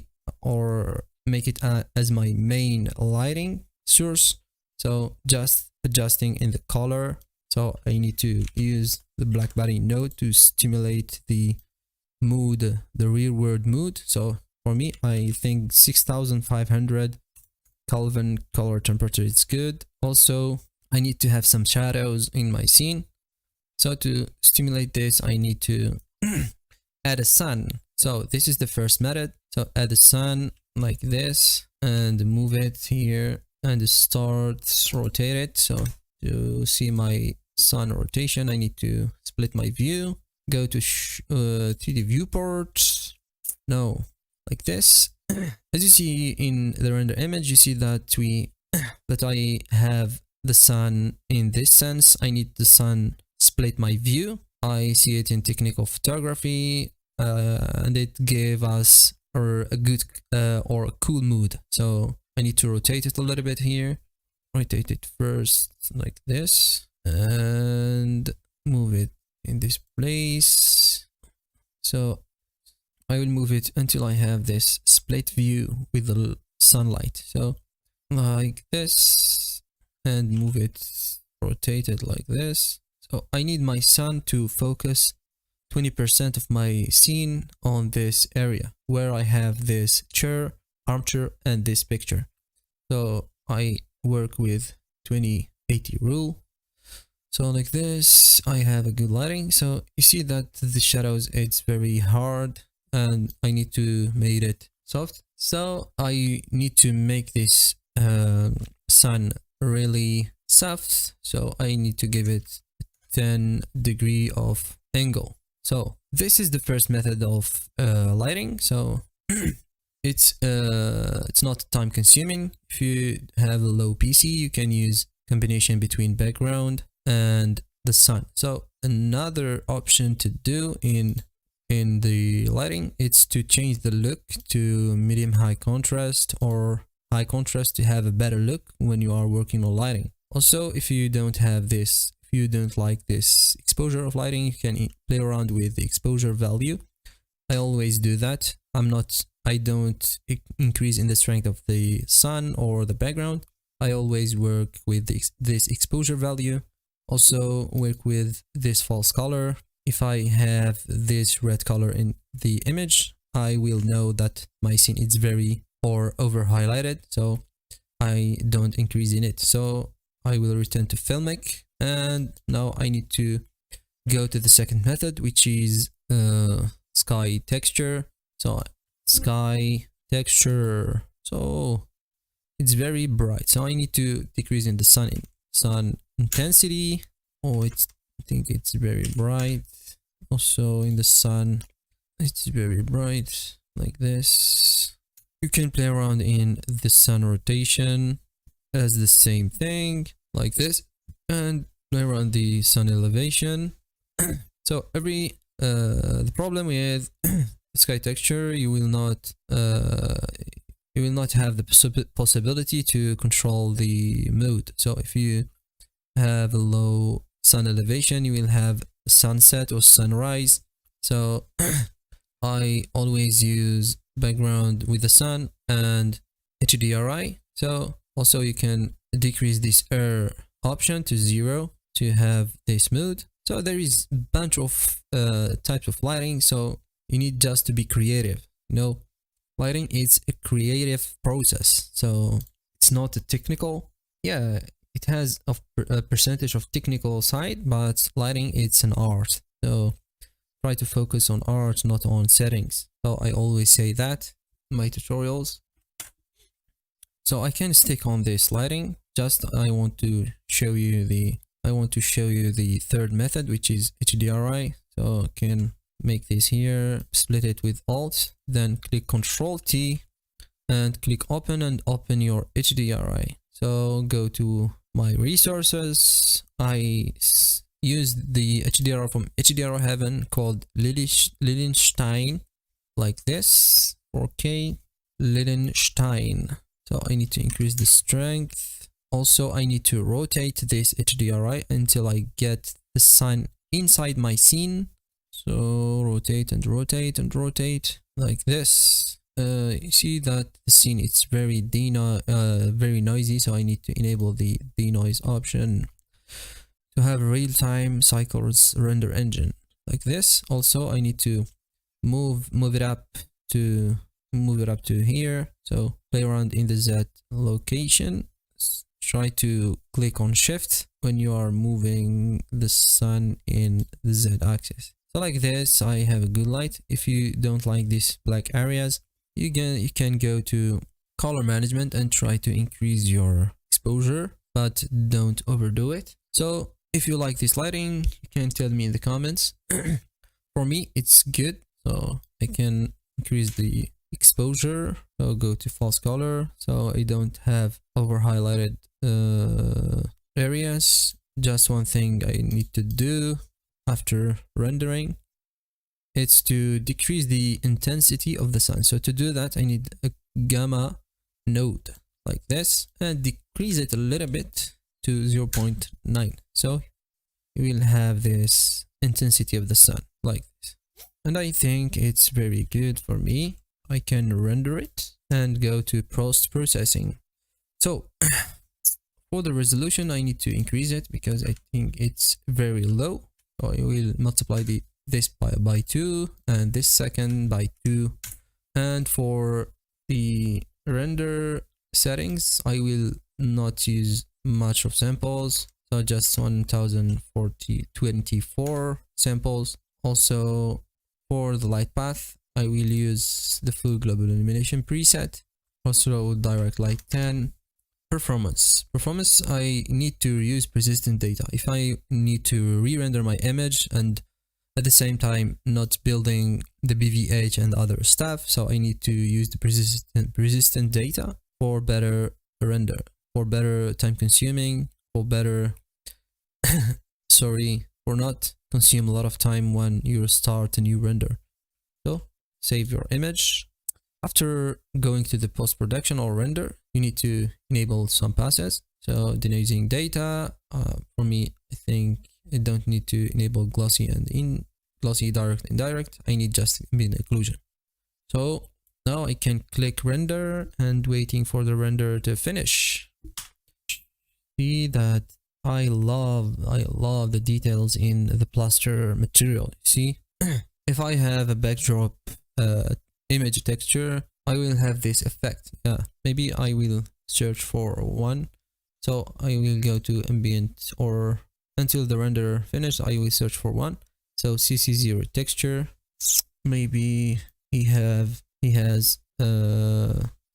Speaker 1: my main lighting source. So just adjusting in the color. So I need to use the black body node to stimulate the mood, the real world mood. So for me, I think 6500 Kelvin color temperature is good. Also, I need to have some shadows in my scene. So to stimulate this, I need to add a sun. So this is the first method. So add a sun like this and move it here and start rotate it. So to see my sun rotation, I need to split my view, go to 3D viewport. No, like this. As you see in the render image, you see that I have the sun in this sense. I need the sun split my view. I see it in technical photography, and it gave us a good or a cool mood. So I need to rotate it a little bit here. Rotate it first like this and move it in this place. So I will move it until I have this split view with the sunlight. So like this, and move it, rotate it like this. So I need my sun to focus 20% of my scene on this area where I have this chair, armchair, and this picture. So I work with 20/80 rule. So like this, I have a good lighting. So you see that the shadows, it's very hard and I need to make it soft. So I need to make this sun really soft. So I need to give it 10 degree of angle. So this is the first method of lighting. So it's not time consuming. If you have a low PC, you can use combination between background and the sun. So another option to do in the lighting, it's to change the look to medium high contrast or high contrast to have a better look when you are working on lighting. Also, if you don't have this, if you don't like this exposure of lighting, you can play around with the exposure value. I always do that. I don't increase in the strength of the sun or the background. I always work with this exposure value. Also work with this false color. If I have this red color in the image, I will know that my scene is very or over highlighted, so I don't increase in it. So I will return to filmic, and now I need to go to the second method, which is sky texture. So sky texture, so it's very bright, so I need to decrease in the sun intensity. Oh, I think it's very bright. Also in the sun, it's very bright like this. You can play around in the sun rotation as the same thing like this, and play around the sun elevation. So the problem with sky texture, you will not have the possibility to control the mode. So if you have a low sun elevation, you will have sunset or sunrise. So I always use background with the sun and HDRI. So also you can decrease this error option to 0 to have this mode. So there is a bunch of types of lighting, so you need just to be creative. Lighting is a creative process, so it's not a technical. Yeah, it has a percentage of technical side, but lighting, it's an art. So try to focus on art, not on settings. So I always say that in my tutorials. So I can stick on this lighting. Just I want to show you the third method, which is HDRI. So I can make this here, split it with Alt, then click Ctrl T and click open, and open your HDRI. So go to my resources. I use the HDR from HDR Heaven called Lilienstein, like this, 4K Lilienstein. So I need to increase the strength. Also, I need to rotate this HDRI until I get the sun inside my scene. So rotate and rotate and rotate like this. You see that the scene, it's very very noisy, so I need to enable the denoise option to have real-time cycles render engine like this. Also, I need to move it up to here. So play around in the Z location. Try to click on shift when you are moving the sun in the Z axis. So like this, I have a good light. If you don't like these black areas, you can go to color management and try to increase your exposure, but don't overdo it. So if you like this lighting, you can tell me in the comments. For me, it's good, so I can increase the exposure. So go to false color, so I don't have over highlighted areas. Just one thing I need to do after rendering, it's to decrease the intensity of the sun. So to do that, I need a gamma node like this and decrease it a little bit to 0.9. So you will have this intensity of the sun like this. And I think it's very good for me. I can render it and go to post-processing. So for the resolution, I need to increase it because I think it's very low. So I will multiply this by 2 and this second by 2. And for the render settings, I will not use much of samples, so just 1024 samples. Also for the light path, I will use the full global illumination preset. Also direct light 10. Performance, I need to use persistent data. If I need to re-render my image and at the same time not building the BVH and other stuff, so I need to use the persistent data for better render, for better time consuming, for better for not consume a lot of time when you start a new render. So save your image. After going to the post-production or render, you need to enable some passes. So denoising data, for me, I think I don't need to enable glossy and glossy, direct, indirect. I need just ambient occlusion. So now I can click render and waiting for the render to finish. See that I love the details in the plaster material. See, if I have a backdrop image texture, I will have this effect. Yeah, maybe I will search for one. So I will go to ambient, or until the render finish, I will search for one. So CC0 texture. Maybe he has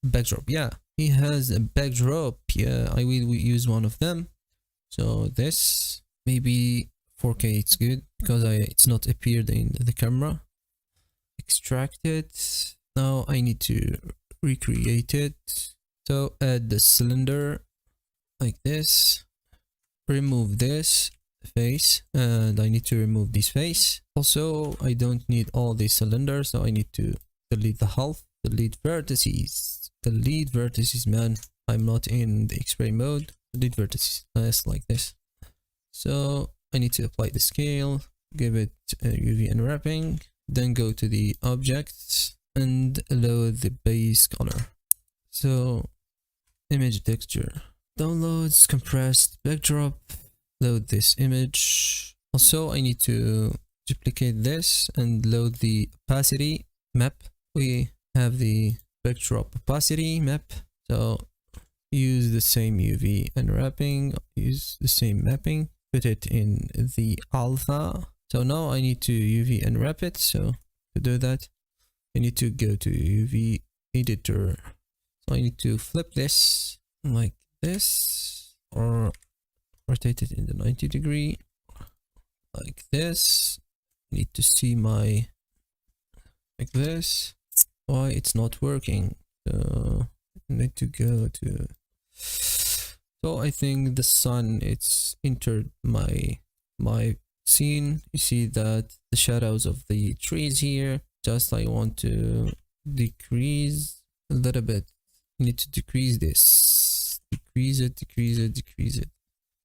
Speaker 1: backdrop. Yeah, he has a backdrop. Yeah, I will use one of them. So this, maybe 4K, it's good because it's not appeared in the camera. Extract it. Now I need to recreate it. So add the cylinder like this. Remove this face, and I need to remove this face. Also, I don't need all these cylinders, so I need to delete the half, delete vertices, man. I'm not in the X-ray mode. Delete vertices, nice, like this. So I need to apply the scale, give it a UV unwrapping, then go to the objects and load the base color. So image texture, downloads, compressed backdrop, load this image. Also I need to duplicate this and load the opacity map. We have the backdrop opacity map, so use the same UV unwrapping, use the same mapping, put it in the alpha. So now I need to UV unwrap it. So to do that, I need to go to UV editor. So I need to flip this like this, or rotate it in the 90 degree like this. I need to see my, like this. Why it's not working? So I need to go to, so I think the sun, it's entered my scene. You see that the shadows of the trees here, just I want to decrease a little bit. I need to decrease this, decrease it.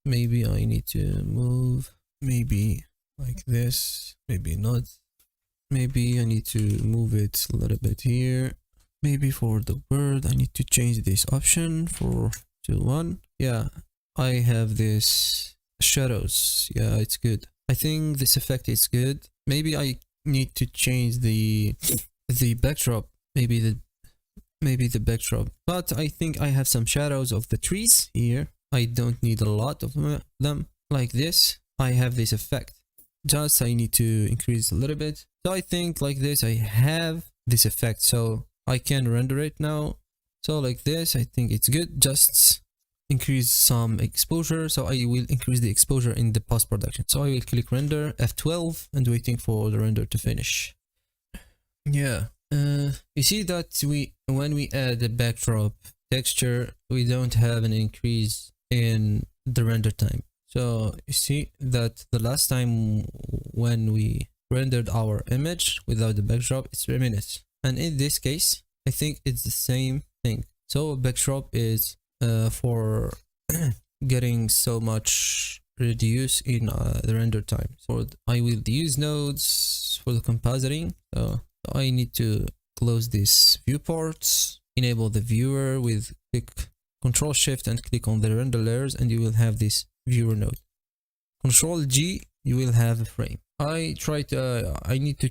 Speaker 1: Maybe I need to move, maybe like this, maybe not. Maybe I need to move it a little bit here. Maybe for the word, I need to change this option to 1. Yeah, I have this shadows. Yeah, it's good. I think this effect is good. Maybe I need to change the backdrop. Maybe the backdrop. But I think I have some shadows of the trees here. I don't need a lot of them. Like this, I have this effect. Just I need to increase a little bit. So I think like this, I have this effect. So I can render it now. So like this, I think it's good. Just increase some exposure. So I will increase the exposure in the post-production. So I will click render, F12, and waiting for the render to finish. Yeah, you see that when we add the backdrop texture, we don't have an increase in the render time. So you see that the last time when we rendered our image without the backdrop, it's 3 minutes. And in this case, I think it's the same thing. So backdrop is for getting so much reduce in the render time. So I will use nodes for the compositing. So I need to close these viewports, enable the viewer with click Control Shift and click on the render layers, and you will have this viewer node. Control G, you will have a frame. I need to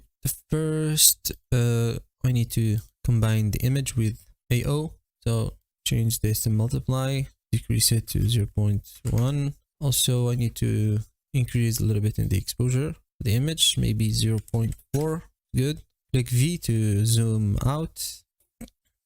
Speaker 1: first I need to combine the image with AO. So change this to multiply, decrease it to 0.1. Also I need to increase a little bit in the exposure of the image, maybe 0.4. Good. Click V to zoom out.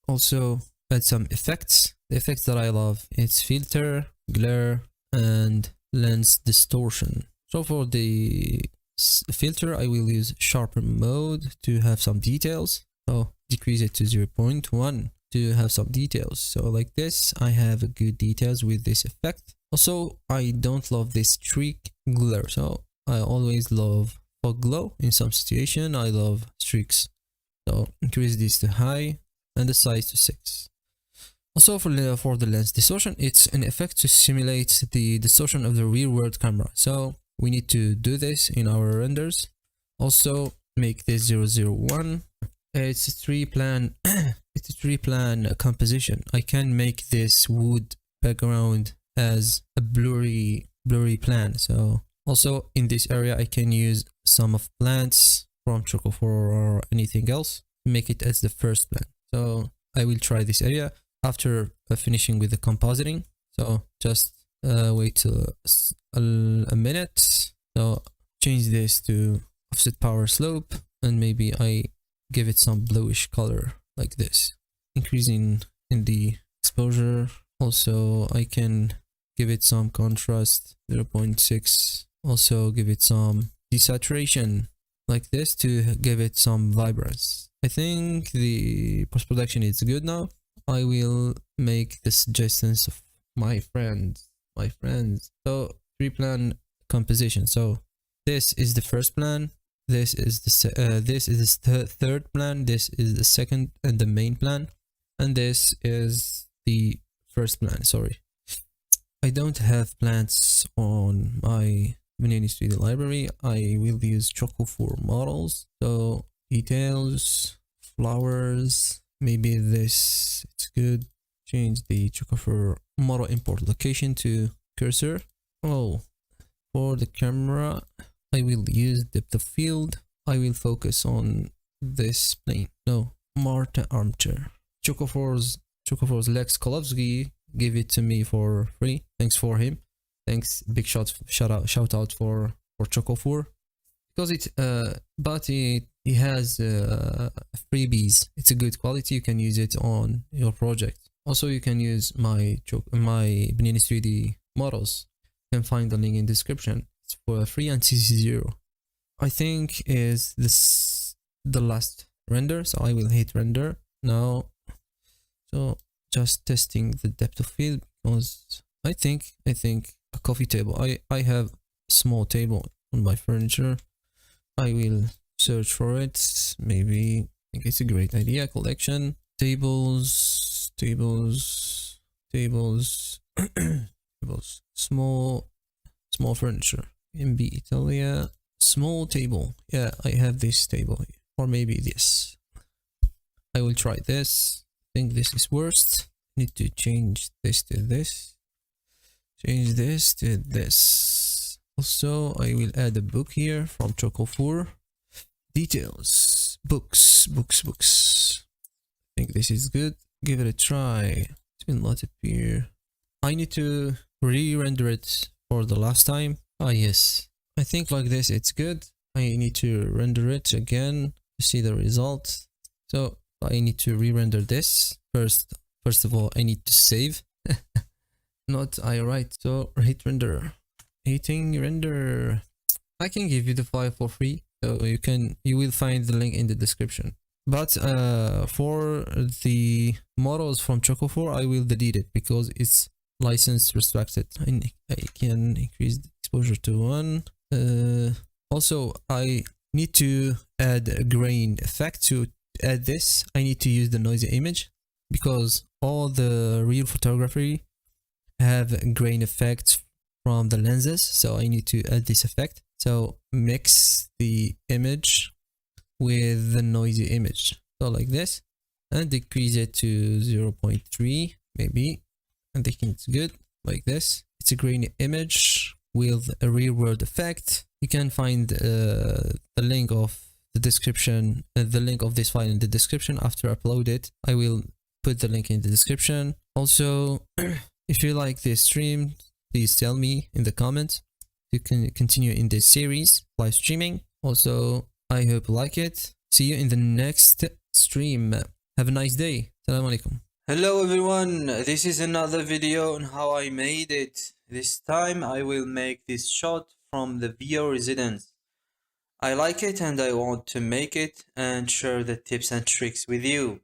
Speaker 1: Also add some effects. The effects that I love, it's filter, glare, and lens distortion. So for the filter, I will use sharpen mode to have some details. So decrease it to 0.1 to have some details. So like this, I have good details with this effect. Also, I don't love this streak glare. So I always love fog glow. In some situation, I love streaks. So increase this to high and the size to 6. Also for the lens distortion, it's an effect to simulate the distortion of the real world camera. So we need to do this in our renders. Also make this 001 It's a three plan. It's a three plan composition. I can make this wood background as a blurry plan. So also in this area, I can use some of plants from Choco4 or anything else to make it as the first plan. So I will try this area after finishing with the compositing. So just wait a minute. So change this to offset power slope, and maybe I give it some bluish color like this, increasing in the exposure. Also I can give it some contrast 0.6, also give it some desaturation like this to give it some vibrance. I think the post-production is good now. I will make the suggestions of my friends. So three plan composition. So this is the first plan, this is the third plan, this is the second and the main plan, and this is the first plan. Sorry, I don't have plants on my Banana 3D library. I will use Choco4 models. So details, flowers, maybe this, it's good. Change the Choco4 model import location to cursor. Oh, for the camera, I will use depth of field. I will focus on this plane. No, Marta Armchair. Choco4's Lex Kolovsky gave it to me for free. Thanks for him. Thanks, big shout out for Choco4, because he has freebies. It's a good quality. You can use it on your project. Also, you can use my Banana 3D models. You can find the link in the description. It's for free and CC0. I think is this the last render, so I will hit render now. So just testing the depth of field, because I think a coffee table. I have a small table on my furniture. I will search for it. Maybe I think it's a great idea. Collection tables. Small furniture. MB Italia. Small table. Yeah, I have this table here. Or maybe this. I will try this. I think this is worst. Need to change this to this. Change this to this. Also, I will add a book here from Choco4. Details. Books. I think this is good. Give it a try. It will not appear. I need to re-render it for the last time. Ah, yes. I think like this it's good. I need to render it again to see the result. So I need to re-render this. First of all, I need to save. Not I write. So hit render. Hitting render. I can give you the file for free. So you will find the link in the description. But for the models from Choco4, I will delete it because it's license restricted. I can increase the exposure to 1. Also, I need to add a grain effect. To add this, I need to use the noisy image, because all the real photography have grain effects from the lenses. So I need to add this effect. So mix the image with the noisy image. So like this, and decrease it to 0.3 maybe. And I think it's good like this. It's a grainy image with a real world effect. You can find the link of the description, the link of this file in the description after I upload it. I will put the link in the description. Also, if you like this stream, please tell me in the comments. You can continue in this series live streaming. Also, I hope you like it. See you in the next stream. Have a nice day. Assalamu alaikum. Hello everyone, this is another video on how I made it. This time I will make this shot from the VO residence. I like it and I want to make it and share the tips and tricks with you.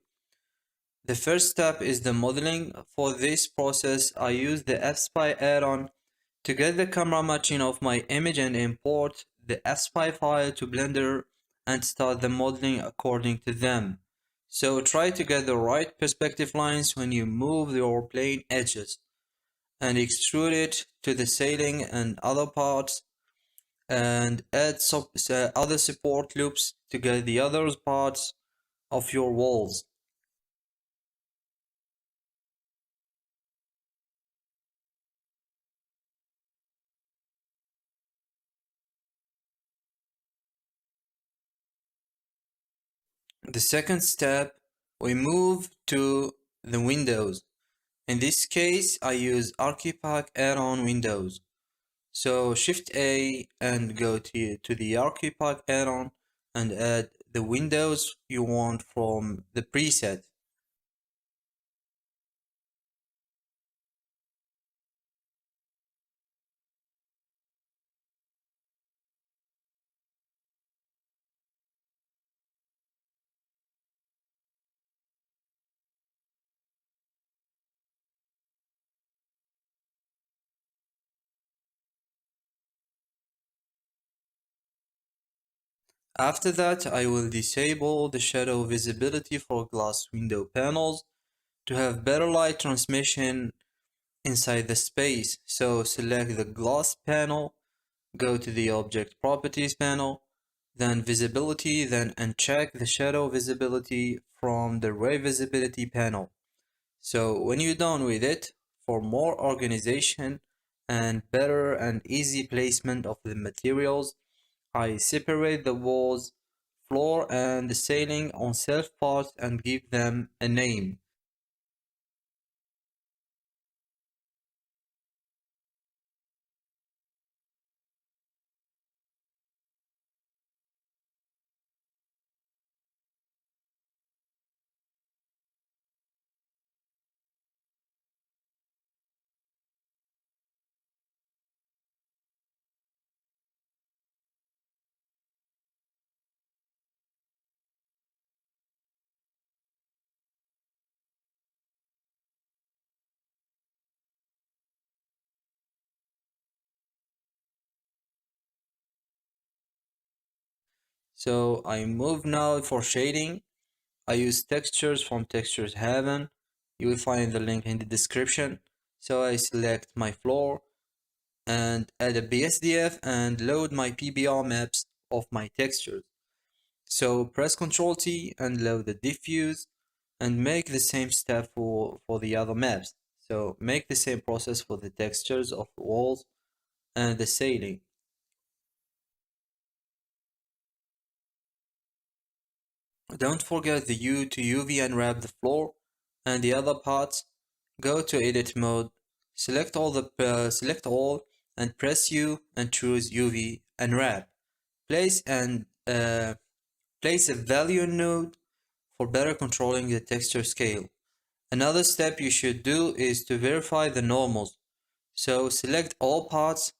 Speaker 1: The first step is the modeling. For this process I use the FSpy add-on to get the camera matching of my image and import the FSpy file to Blender and start the modeling according to them. So try to get the right perspective lines when you move your plane edges, and extrude it to the ceiling and other parts, and add other support loops to get the other parts of your walls. The second step, we move to the windows. In this case, I use Archipack add-on windows. So Shift A and go to the Archipack add-on and add the windows you want from the preset. After that, I will disable the shadow visibility for glass window panels to have better light transmission inside the space. So select the glass panel, go to the object properties panel, then visibility, then uncheck the shadow visibility from the ray visibility panel. So when you're done with it, for more organization and better and easy placement of the materials, I separate the walls, floor and the ceiling on self parts and give them a name. So I move now for shading. I use textures from Textures Heaven. You will find the link in the description. So I select my floor and add a BSDF and load my PBR maps of my textures. So press Ctrl T and load the diffuse and make the same step for the other maps. So make the same process for the textures of the walls and the ceiling. Don't forget the U to UV unwrap the floor and the other parts. Go to edit mode, select all and press U and choose UV unwrap. Place a value node for better controlling the texture scale. Another step you should do is to verify the normals. So select all parts,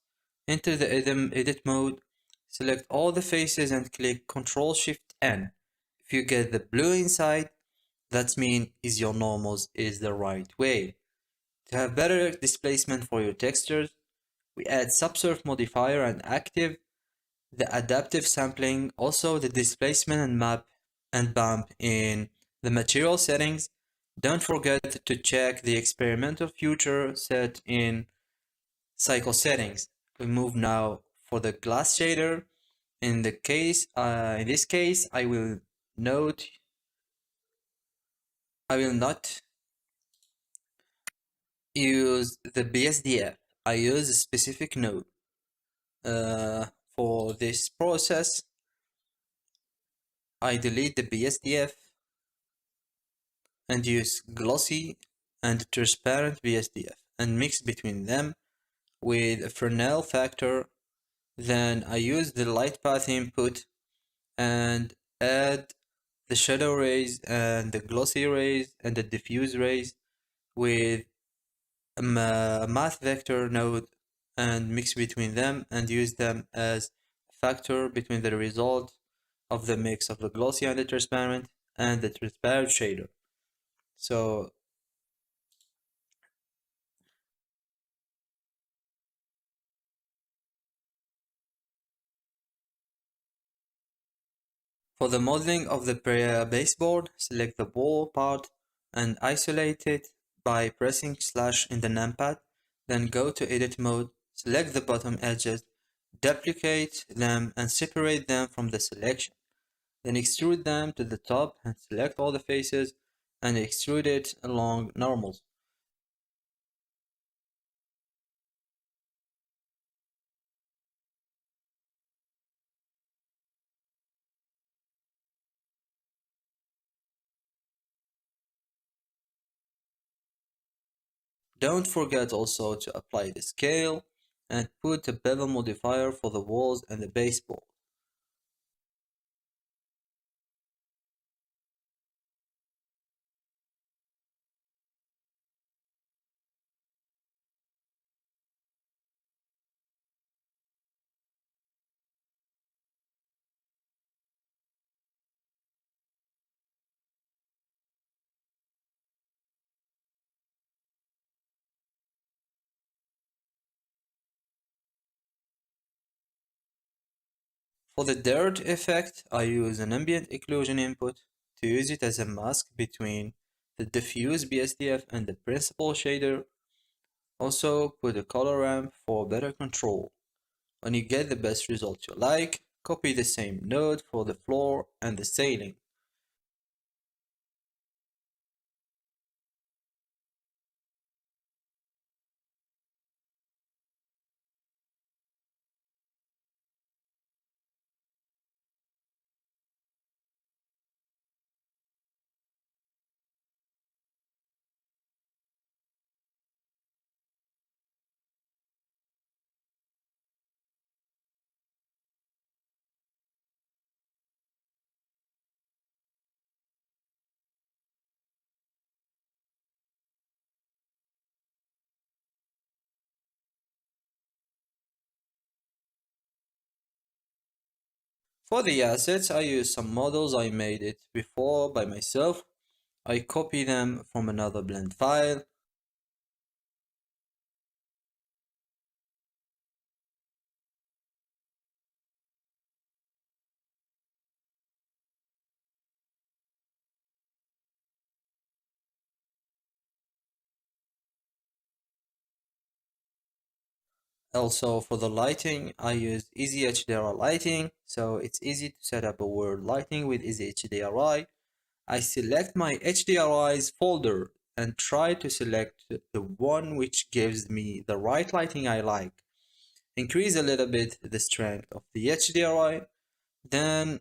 Speaker 1: enter the edit mode, select all the faces and click Ctrl Shift N. If you get the blue inside, that means your normals is the right way. To have better displacement for your textures, we add subsurf modifier and active the adaptive sampling, also the displacement and map and bump in the material settings. Don't forget to check the experimental future set in cycle settings. We move now for the glass shader. In this case, I will not use the BSDF. I use a specific node. For this process, I delete the BSDF and use glossy and transparent BSDF and mix between them with a Fresnel factor. Then I use the light path input and add the shadow rays and the glossy rays and the diffuse rays with a math vector node and mix between them and use them as a factor between the result of the mix of the glossy and the transparent shader. So for the modeling of the baseboard, select the wall part and isolate it by pressing slash in the numpad, then go to edit mode, select the bottom edges, duplicate them and separate them from the selection. Then extrude them to the top and select all the faces and extrude it along normals. Don't forget also to apply the scale and put a bevel modifier for the walls and the baseboard. For the dirt effect, I use an ambient occlusion input to use it as a mask between the diffuse BSDF and the principal shader. Also put a color ramp for better control. When you get the best result you like, copy the same node for the floor and the ceiling. For the assets, I use some models I made it before by myself. I copy them from another blend file. Also for the lighting, I use Easy HDRI lighting, so it's easy to set up a world lighting with Easy HDRI. I select my HDRIs folder and try to select the one which gives me the right lighting I like. Increase a little bit the strength of the HDRI, then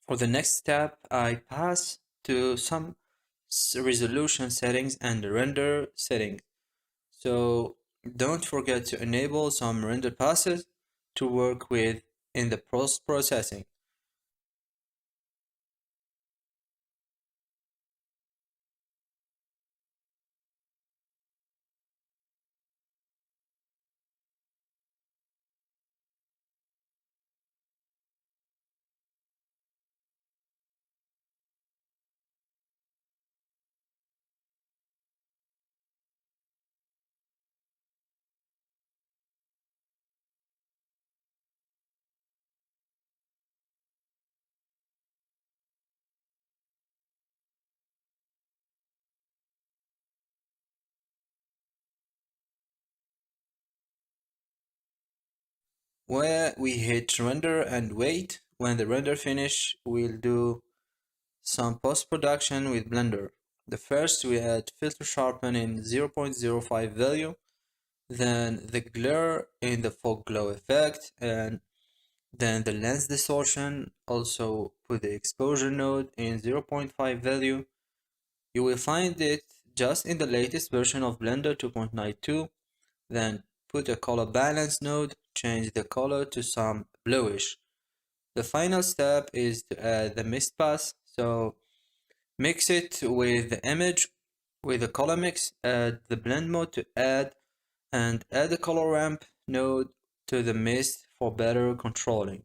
Speaker 1: for the next step, I pass to some resolution settings and render settings. So don't forget to enable some render passes to work with in the post-processing. Where we hit render and wait. When the render finish, we'll do some post-production with Blender. The first we add filter sharpen in 0.05 value, then the glare in the fog glow effect, and then the lens distortion. Also put the exposure node in 0.5 value. You will find it just in the latest version of Blender 2.92. Then put a color balance node, change the color to some bluish. The final step is to add the mist pass, so mix it with the image with the color mix, add the blend mode to add, and add the color ramp node to the mist for better controlling.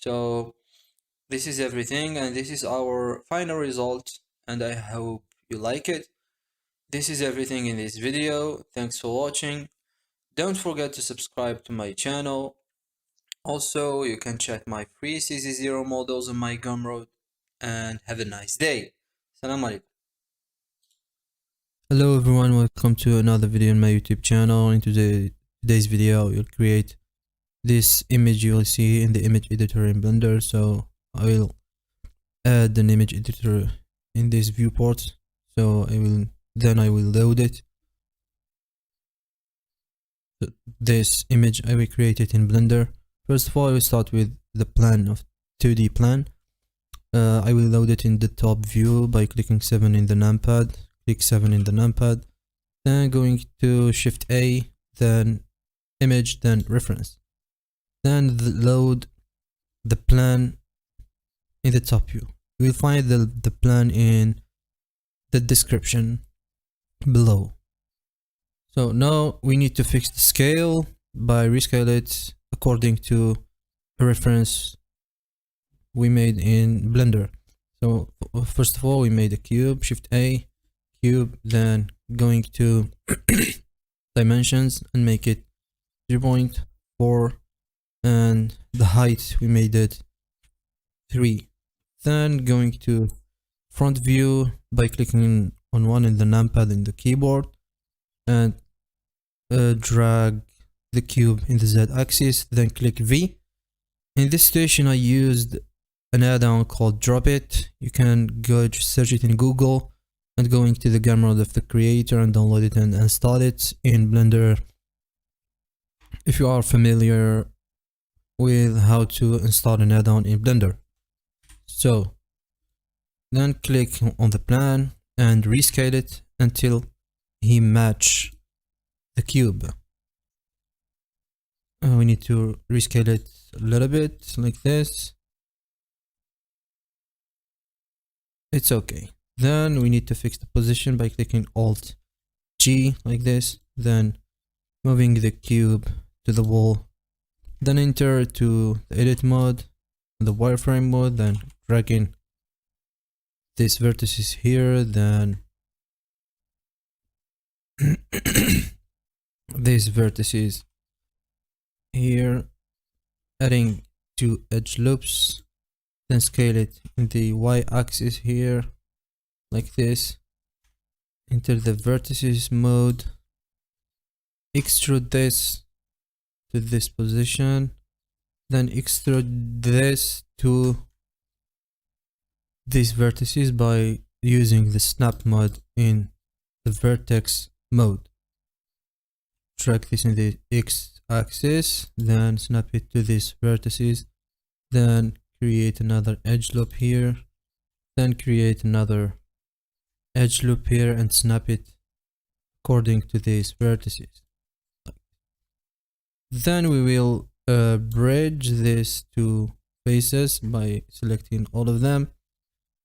Speaker 1: So this is everything, and this is our final result, and I hope you like it. This is everything in this video. Thanks for watching. Don't forget to subscribe to my channel. Also, you can check my free CZ0 models on my Gumroad, and have a nice day. Salam alaikum. Hello everyone, welcome to another video on my YouTube channel. In today's video, you'll create this image you'll see in the image editor in Blender. So I will add an image editor in this viewport. So I will load it. This image I will create it in Blender. First of all, I will start with the plan of 2D plan. I will load it in the top view by clicking 7 in the numpad. Click 7 in the numpad, then going to Shift A, then image, then reference. Then load the plan in the top view. You will find the plan in the description below. So now we need to fix the scale by rescale it according to a reference we made in Blender. So first of all, we made a cube, Shift A, cube, then going to dimensions and make it 0.4, and the height we made it 3. Then going to front view by clicking on 1 in the numpad in the keyboard and drag the cube in the Z axis, then click V. In this situation I used an add-on called Drop It. You can go search it in Google and going to the Gumroad of the creator and download it and install it in Blender if you are familiar with how to install an add-on in Blender. So then click on the plan and rescale it until he match the cube. We need to rescale it a little bit like this. It's okay. Then we need to fix the position by clicking Alt G like this, then moving the cube to the wall, then enter to the edit mode, the wireframe mode, then dragging these vertices here, then these vertices here, adding 2 edge loops, then scale it in the Y axis here like this, enter the vertices mode, extrude this to this position, then extrude this to these vertices by using the snap mode in the vertex mode. Drag this in the X axis, then snap it to these vertices, then create another edge loop here, then create another edge loop here and snap it according to these vertices. Then we will bridge these two faces by selecting all of them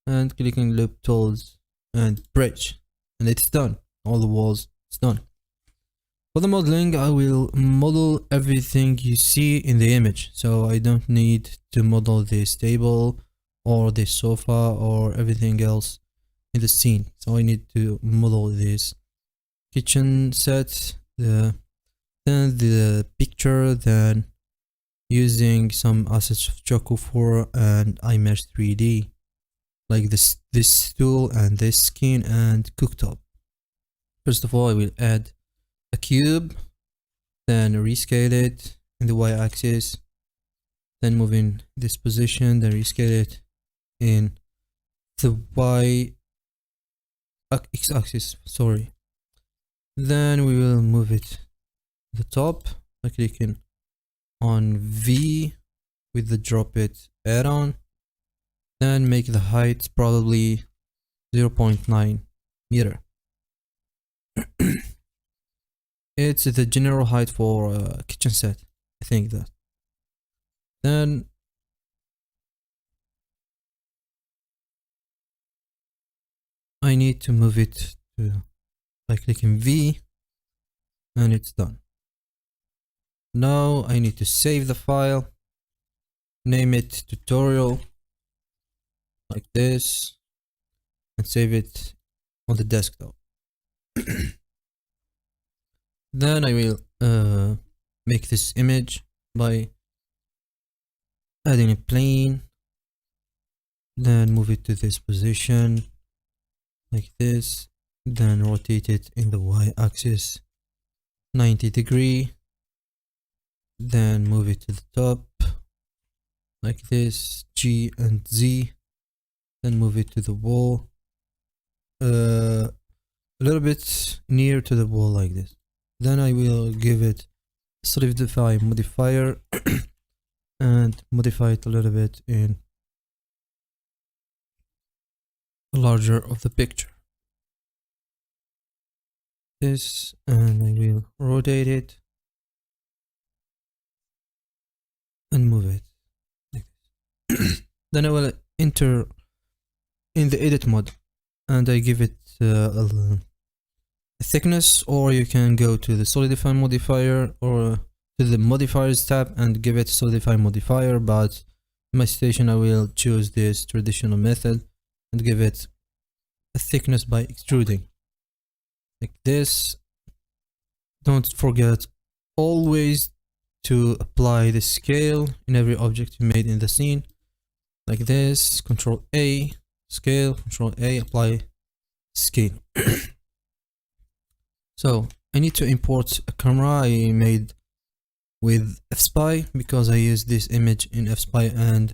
Speaker 1: and clicking loop tools and bridge, and it's done. All the walls, it's done. For the modeling, I will model everything you see in the image, so I don't need to model this table or this sofa or everything else in the scene. So I need to model this kitchen set, then the picture, then using some assets of Choco 4 and iMesh 3D, like this stool and this skin and cooktop. First of all, I will add a cube, then rescale it in the Y axis, then move in this position, then rescale it in the X axis, sorry. Then we will move it to the top by clicking on V with the Drop It add-on, then make the height probably 0.9 meter. It's the general height for a kitchen set, I think that. Then I need to move it to by clicking V, and it's done. Now I need to save the file name it tutorial like this, and save it on the desktop. Then I will make this image by adding a plane, then move it to this position like this, then rotate it in the y-axis 90°, then move it to the top like this, G and Z, then move it to the wall, a little bit near to the wall like this. Then I will give it solidify modifier and modify it a little bit in larger of the picture. This, and I will rotate it and move it like this. Then I will enter in the edit mode and I give it a thickness, or you can go to the solidify modifier or to the modifiers tab and give it solidify modifier, but in my situation I will choose this traditional method and give it a thickness by extruding like this. Don't forget always to apply the scale in every object you made in the scene like this. Control A, scale, Control A, apply scale. So I need to import a camera I made with FSpy because I used this image in FSpy and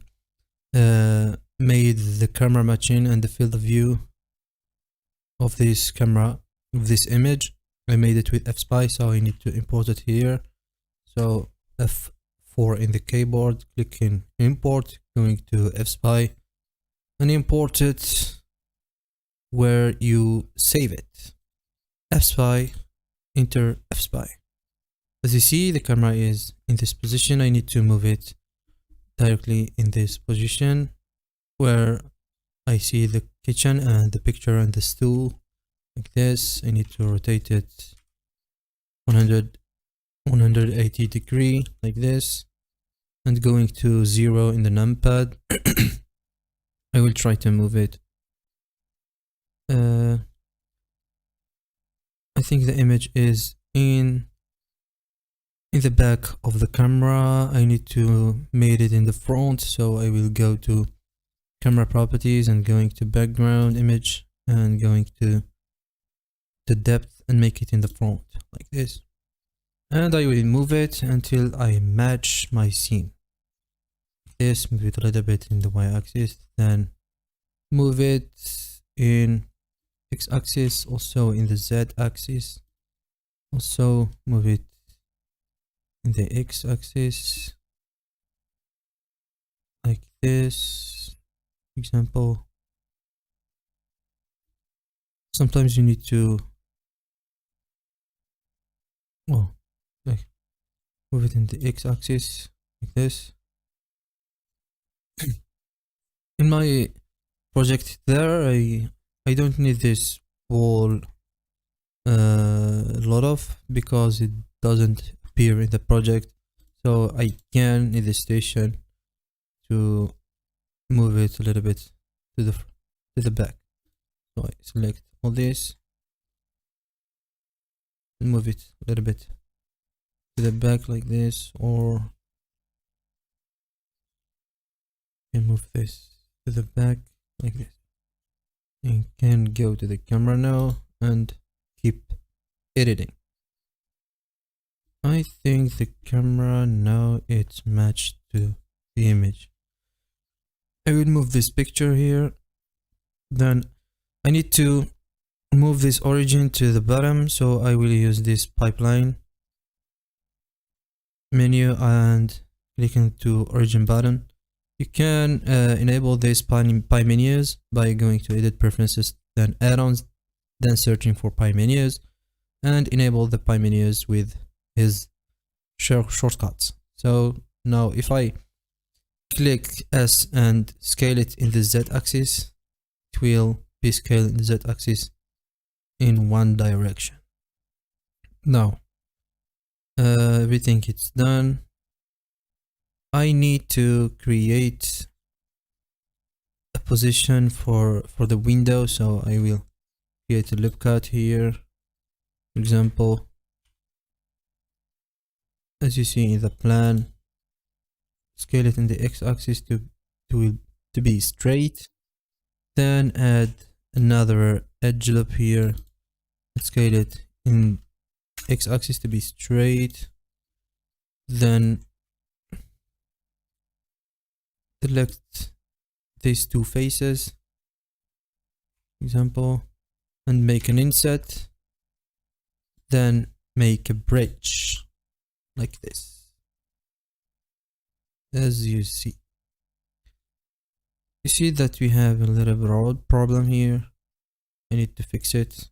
Speaker 1: made the camera matching and the field of view of this camera, of this image. I made it with FSpy, so I need to import it here. So F4 in the keyboard, clicking import, going to FSpy and import it where you save it. FSpy, enter FSpy. As you see, the camera is in this position. I need to move it directly in this position where I see the kitchen and the picture and the stool like this. I need to rotate it 180° like this, and going to 0 in the numpad. I will try to move it. I think the image is in the back of the camera. I need to make it in the front, so I will go to camera properties and going to background image and going to the depth and make it in the front like this. And I will move it until I match my scene. This, move it a little bit in the y-axis, then move it in x-axis, also in the z-axis, also move it in the x-axis like this. Example, sometimes you need to like move it in the x-axis like this. In my project there, I don't need this wall lot of, because it doesn't appear in the project, so I can in the station to move it a little bit to the back. So I select all this and move it a little bit to the back like this, or you can move this to the back like this. You can go to the camera now and keep editing. I think the camera now it's matched to the image. I will move this picture here. Then I need to move this origin to the bottom, so I will use this pipeline menu and click into origin button. You can enable these pie menus by going to edit preferences, then add-ons, then searching for pie menus, and enable the pie menus with his shortcuts. So now if I click S and scale it in the Z-axis, it will be scaled in the Z-axis in one direction. Now everything is done. I need to create a position for the window, so I will create a loop cut here. For example, as you see in the plan, scale it in the x-axis to be straight, then add another edge loop here and scale it in x-axis to be straight, then select these two faces, for example, and make an inset, then make a bridge like this. As you see that we have a little broad problem here. I need to fix it.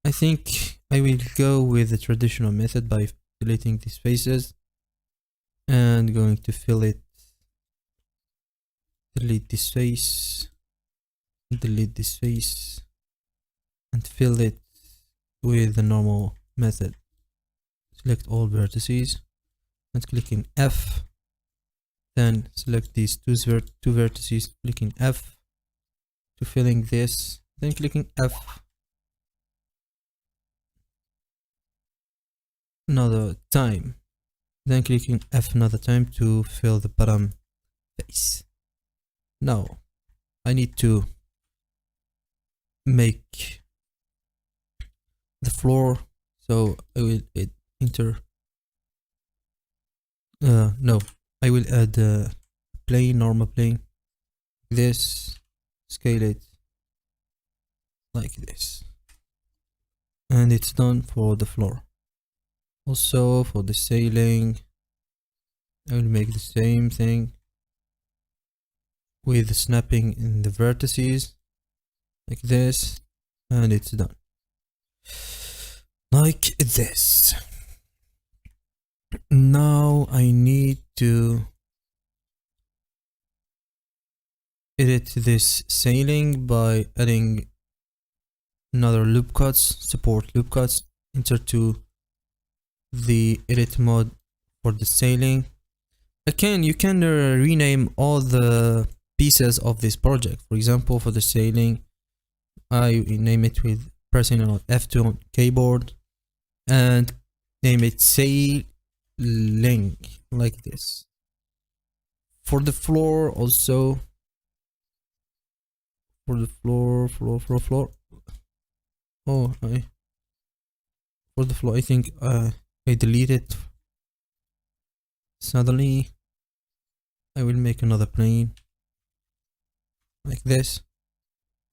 Speaker 1: I think I will go with the traditional method by deleting these faces and going to fill it. Delete this face, delete this face, and fill it with the normal method. Select all vertices and clicking F. Then select these two vertices, clicking F to filling this, then clicking F another time, then clicking F another time to fill the bottom face. Now I need to make the floor, so I will enter I will add a plane, normal plane, this, scale it like this, and it's done for the floor. Also for the ceiling, I will make the same thing with the snapping in the vertices like this, and it's done like this. Now I need to edit this ceiling by adding another loop cuts, support loop cuts, enter to the edit mode for the ceiling. You can rename all the pieces of this project. For example, for the ceiling, I name it with pressing on F2 on keyboard and name it ceiling like this. For the floor also, for the floor. Oh, for the floor, I think I delete it. Suddenly, I will make another plane like this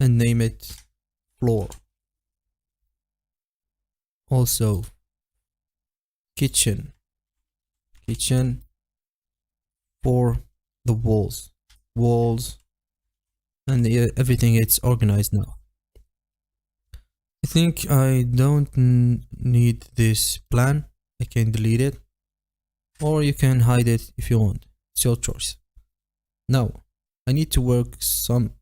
Speaker 1: and name it floor. Also, kitchen for the walls, and everything is organized now. I think I don't need this plan. I can delete it, or you can hide it if you want. It's your choice. Now I need to work something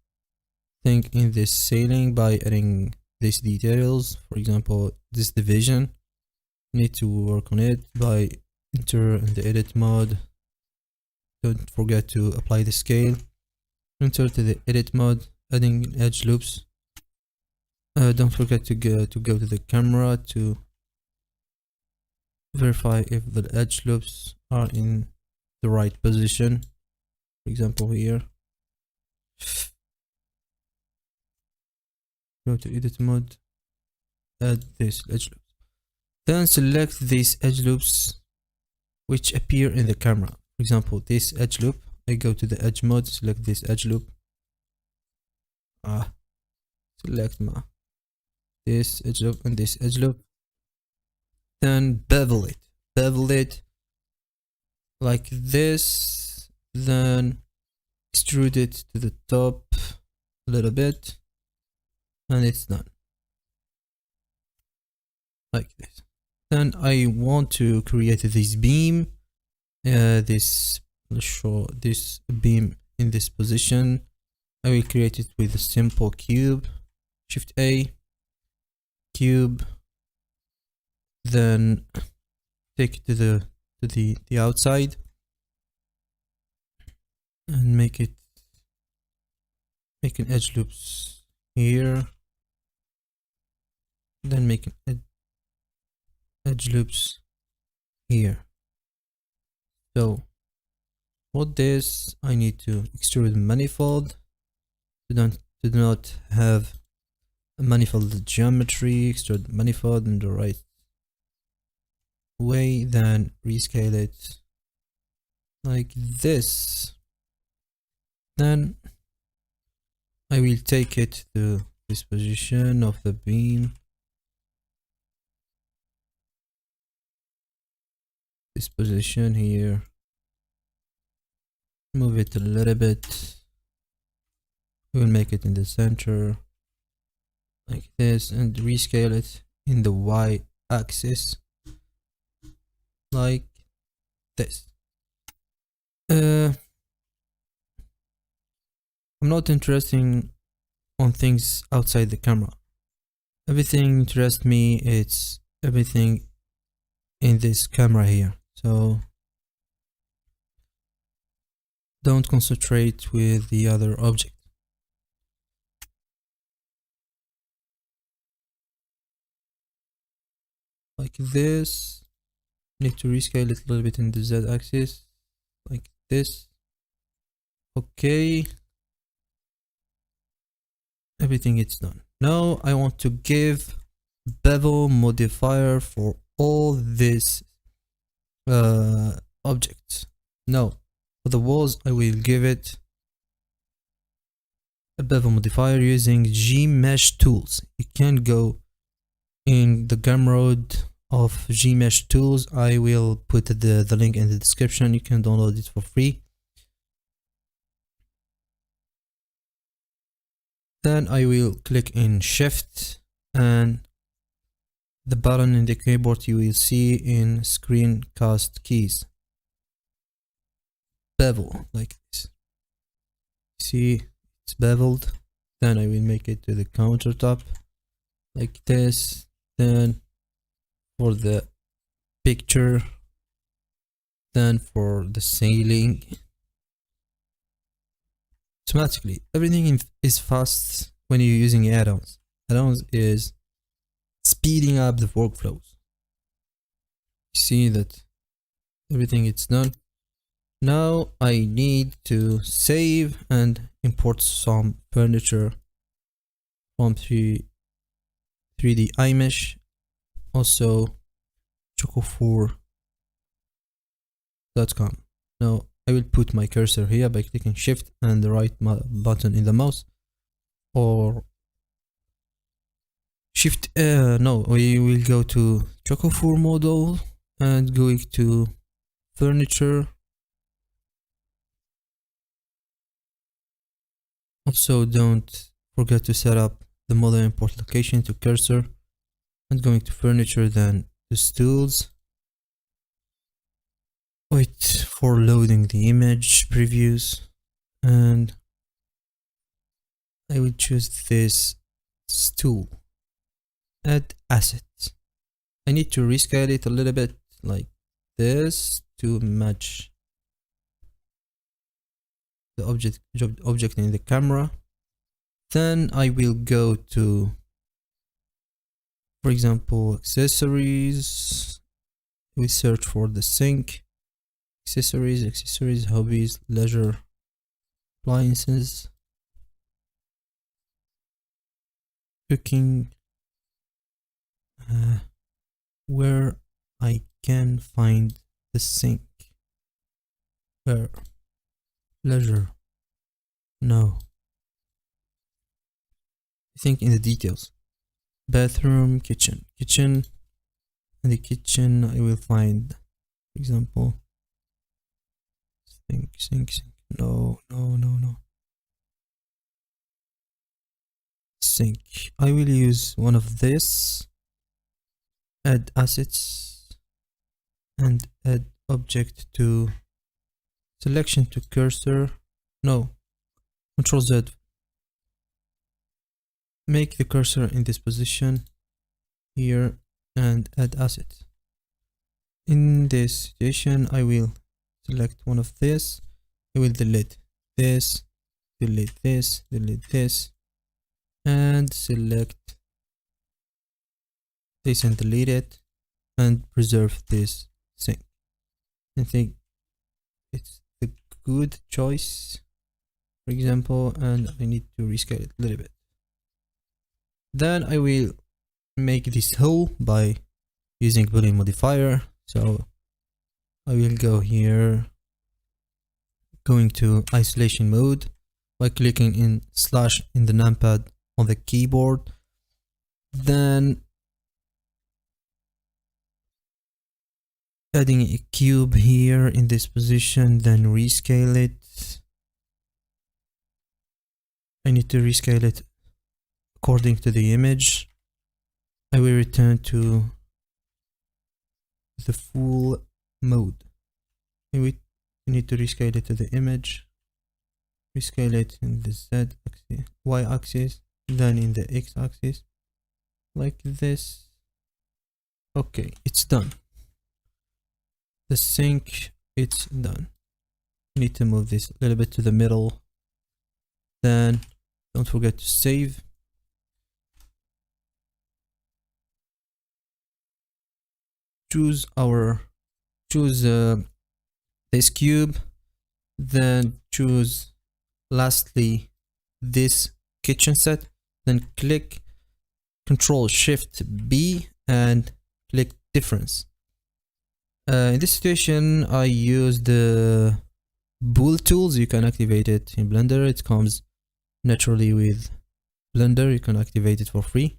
Speaker 1: in this ceiling by adding these details. For example, this division, I need to work on it by enter in the edit mode. Don't forget to apply the scale. Enter to the edit mode, adding edge loops. Don't forget to go to the camera to verify if the edge loops are in the right position. For example, here, go to edit mode, add this edge loop, then select these edge loops which appear in the camera. For example, this edge loop, I go to the edge mode, select this edge loop, select this edge loop and this edge loop, then bevel it like this, then extrude it to the top a little bit, and it's done like this. Then I want to create this beam, let's show this beam in this position. I will create it with a simple cube, Shift A, cube, then take it to the outside, and make an edge loops here, then make an edge loops here. So for this I need to extrude manifold to not have a manifold geometry. Extrude manifold in the right way, then rescale it like this. Then I will take it to this position of the beam, this position here, move it a little bit. We will make it in the center like this and rescale it in the Y axis like this. I'm not interested on things outside the camera. Everything interests me, it's everything in this camera here. So don't concentrate with the other object. Like this. Need to rescale it a little bit in the Z axis like this. Okay, everything is done. Now I want to give bevel modifier for all these objects. Now for the walls I will give it a bevel modifier using Gmesh tools. You can go in the Gumroad of Gmesh tools. I will put the link in the description. You can download it for free. Then I will click in Shift and the button in the keyboard you will see in screencast keys. Bevel like this. See, it's beveled. Then I will make it to the countertop like this. Then for the picture, then for the ceiling. Automatically, everything is fast when you're using add-ons. Add-ons is speeding up the workflows. You see that everything is done. Now I need to save and import some furniture from 3D iMesh, also choco4.com. Now I will put my cursor here by clicking Shift and the right button in the mouse, or Shift. No, we will go to choco4 model and going to furniture. Also, don't forget to set up the model import location to cursor and going to furniture, then to stools. Wait for loading the image previews, and I will choose this stool. Add asset. I need to rescale it a little bit like this to match the object in the camera. Then I will go to, for example, accessories. We search for the sink. Accessories, hobbies, leisure, appliances, cooking, where I can find the sink. Where? Leisure. No. I think in the details. Bathroom, kitchen. In the kitchen I will find, for example, sink. No. Sink. I will use one of this. Add assets and add object to selection to cursor. No. Control Z. Make the cursor in this position here and add asset. In this situation I will select one of this. I will delete this, delete this, delete this, and select this and delete it, and preserve this thing. I think it's the good choice, for example, and I need to rescale it a little bit. Then I will make this hole by using boolean modifier. So I will go here, going to isolation mode by clicking in slash in the numpad on the keyboard, then adding a cube here in this position, then rescale it. I need to rescale it according to the image. I will return to the full mode. We need to rescale it to the image, rescale it in the Z axis, Y axis, then in the X axis, like this. Okay, it's done. The sync, it's done. Need to move this a little bit to the middle. Then don't forget to save. Choose this cube, then choose lastly this kitchen set, then click Control Shift B and click difference. In this situation I use the bool tools. You can activate it in Blender. It comes naturally with Blender. You can activate it for free.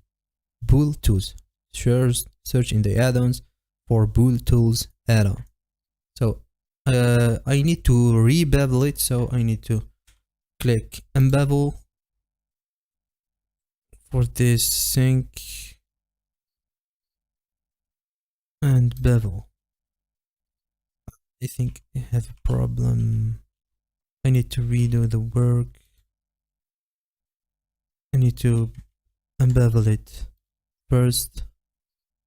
Speaker 1: Bool tools. Search in the add-ons for bool tools add-on. So I need to re-bevel it, so I need to click unbevel for this sync and bevel. I think I have a problem. I need to redo the work. I need to unbevel it first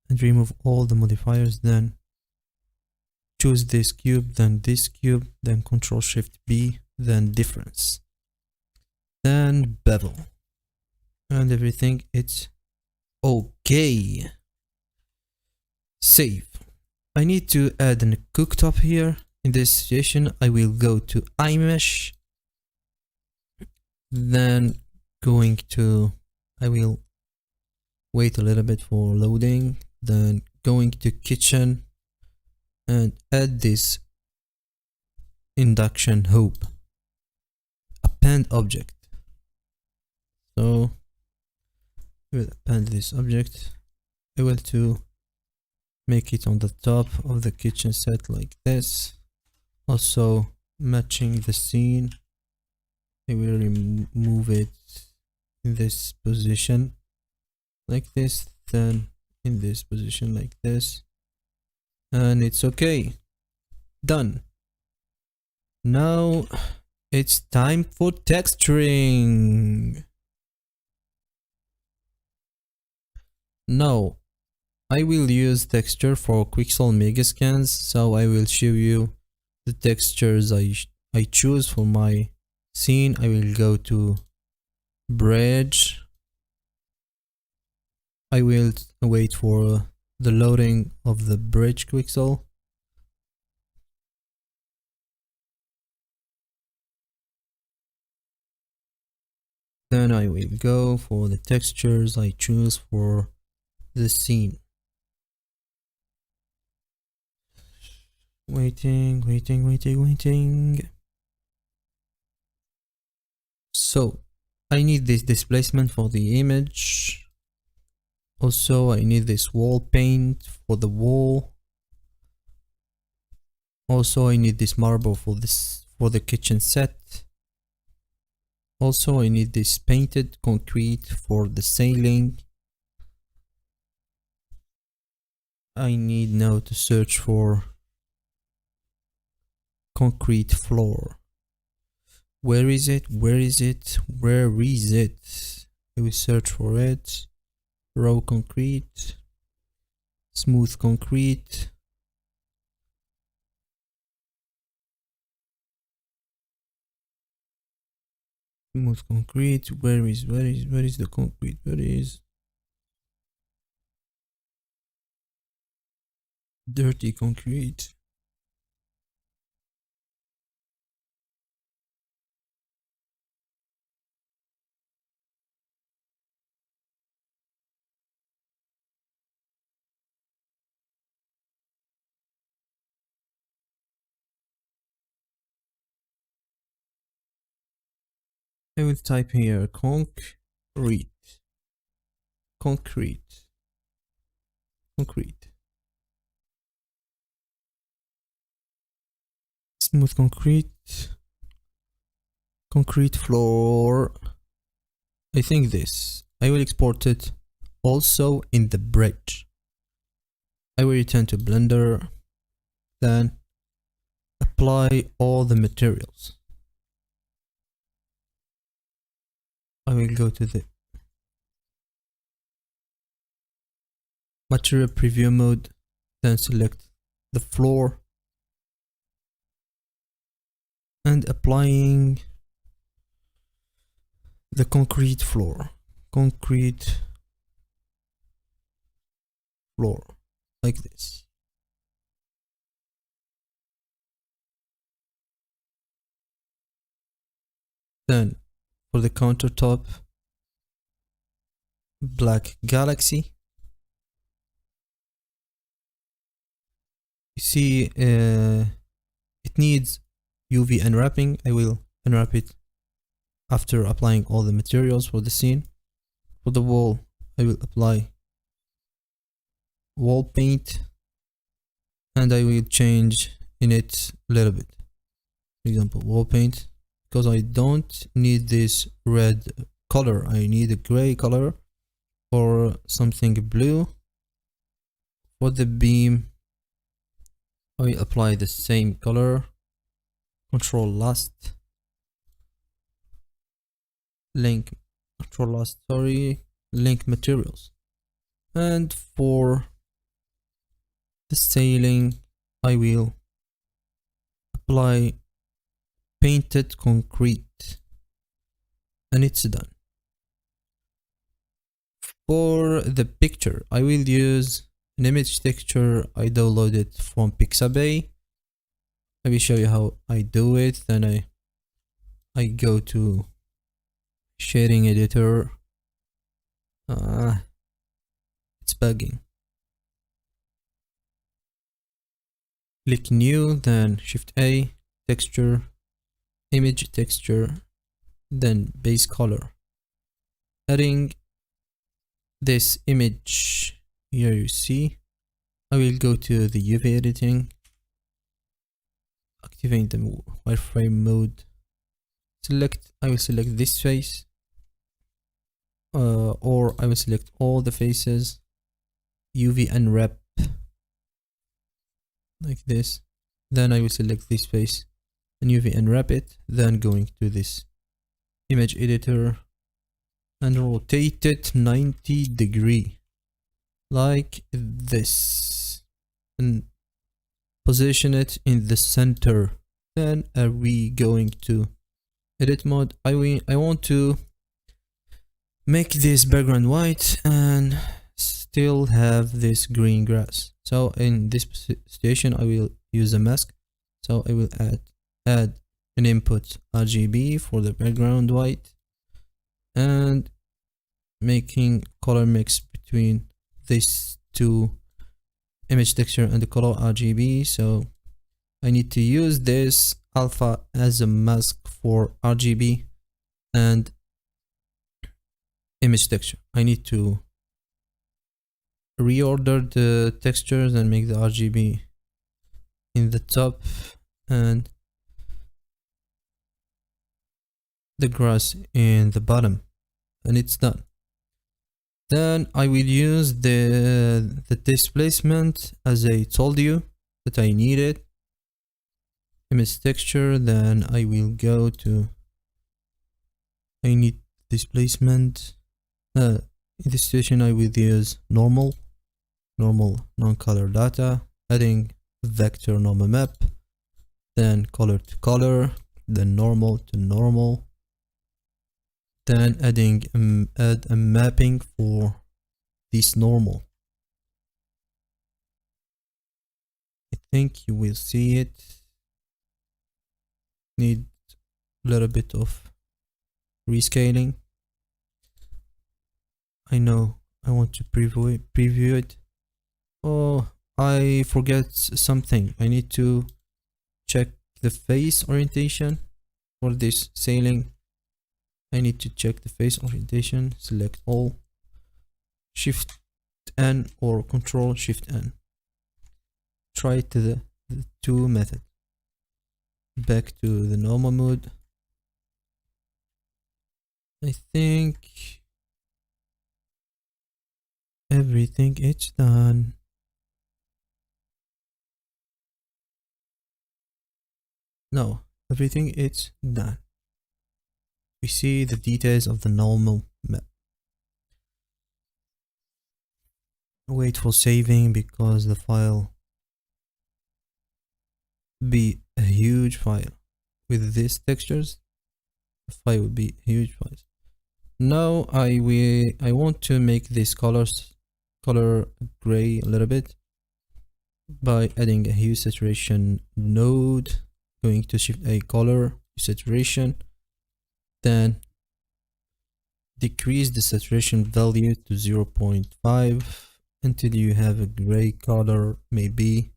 Speaker 1: and remove all the modifiers, then choose this cube, then this cube, then Control Shift B, then difference, then bevel, and everything it's okay. Save. I need to add a cooktop here. In this situation I will go to iMesh, then I will wait a little bit for loading, then going to kitchen and add this induction hoop, append object. So I will append this object. I will to make it on the top of the kitchen set like this. Also matching the scene, I will remove it in this position like this, then in this position like this, and it's okay. Done. Now it's time for texturing. Now I will use texture for Quixel Megascans, so I will show you the textures I choose for my scene. I will go to bridge. I will wait for the loading of the bridge Quixel. Then I will go for the textures I choose for the scene. Waiting. So I need this displacement for the image. Also I need this wall paint for the wall. Also I need this marble for the kitchen set. Also I need this painted concrete for the ceiling. I need now to search for concrete floor. Where is it? I will search for it. Raw concrete, smooth concrete, Smooth concrete. Where is the concrete? Where is dirty concrete? I will type here concrete. Smooth concrete floor. I think this. I will export it also in the bridge. I will return to Blender, then apply all the materials. I will go to the material preview mode, then select the floor and applying the concrete floor like this. Then for the countertop, black galaxy. You see it needs UV unwrapping. I will unwrap it after applying all the materials for the scene. For the wall, I will apply wall paint and I will change in it a little bit. For example, wall paint, because I don't need this red color. I need a gray color or something blue. For the beam, I will apply the same color. Control last link materials. And for the ceiling, I will apply painted concrete and it's done. For the picture, I will use an image texture I downloaded from Pixabay. I will show you how I do it. Then I go to shading editor. It's bugging. Click new, then Shift A, texture, image texture, then base color. Adding this image here, you see, I will go to the UV editing, activate the wireframe mode. I will select this face, or I will select all the faces, UV unwrap like this. Then I will select this face and UV unwrap it. Then going to this image editor and rotate it 90 degrees like this and position it in the center. Then are we going to edit mode? I want to make this background white and still have this green grass. So in this situation, I will use a mask. So I will add an input RGB for the background white and making color mix between these two image texture and the color RGB. So I need to use this alpha as a mask for RGB and image texture. I need to reorder the textures and make the RGB in the top and the grass in the bottom, and it's done. Then I will use the displacement as I told you that I needed. Image texture, then I will go to, I need displacement. In this situation I will use normal non-color data, adding vector normal map, then color to color, then normal to normal,
Speaker 2: Then add a mapping for this normal. I think you will see it. Need a little bit of rescaling. I know I want to preview it. Oh, I forget something. I need to check the face orientation for this sailing. I need to check the face orientation. Select all. Shift N or Control Shift N. Try to the 2 method. Back to the normal mode. I think everything is done. No, everything is done. We see the details of the normal map. Wait for saving because the file be a huge file. With these textures, the file will be huge files. Now I want to make this color gray a little bit by adding a hue saturation node. Going to shift a color saturation, then decrease the saturation value to 0.5 until you have a gray color, maybe,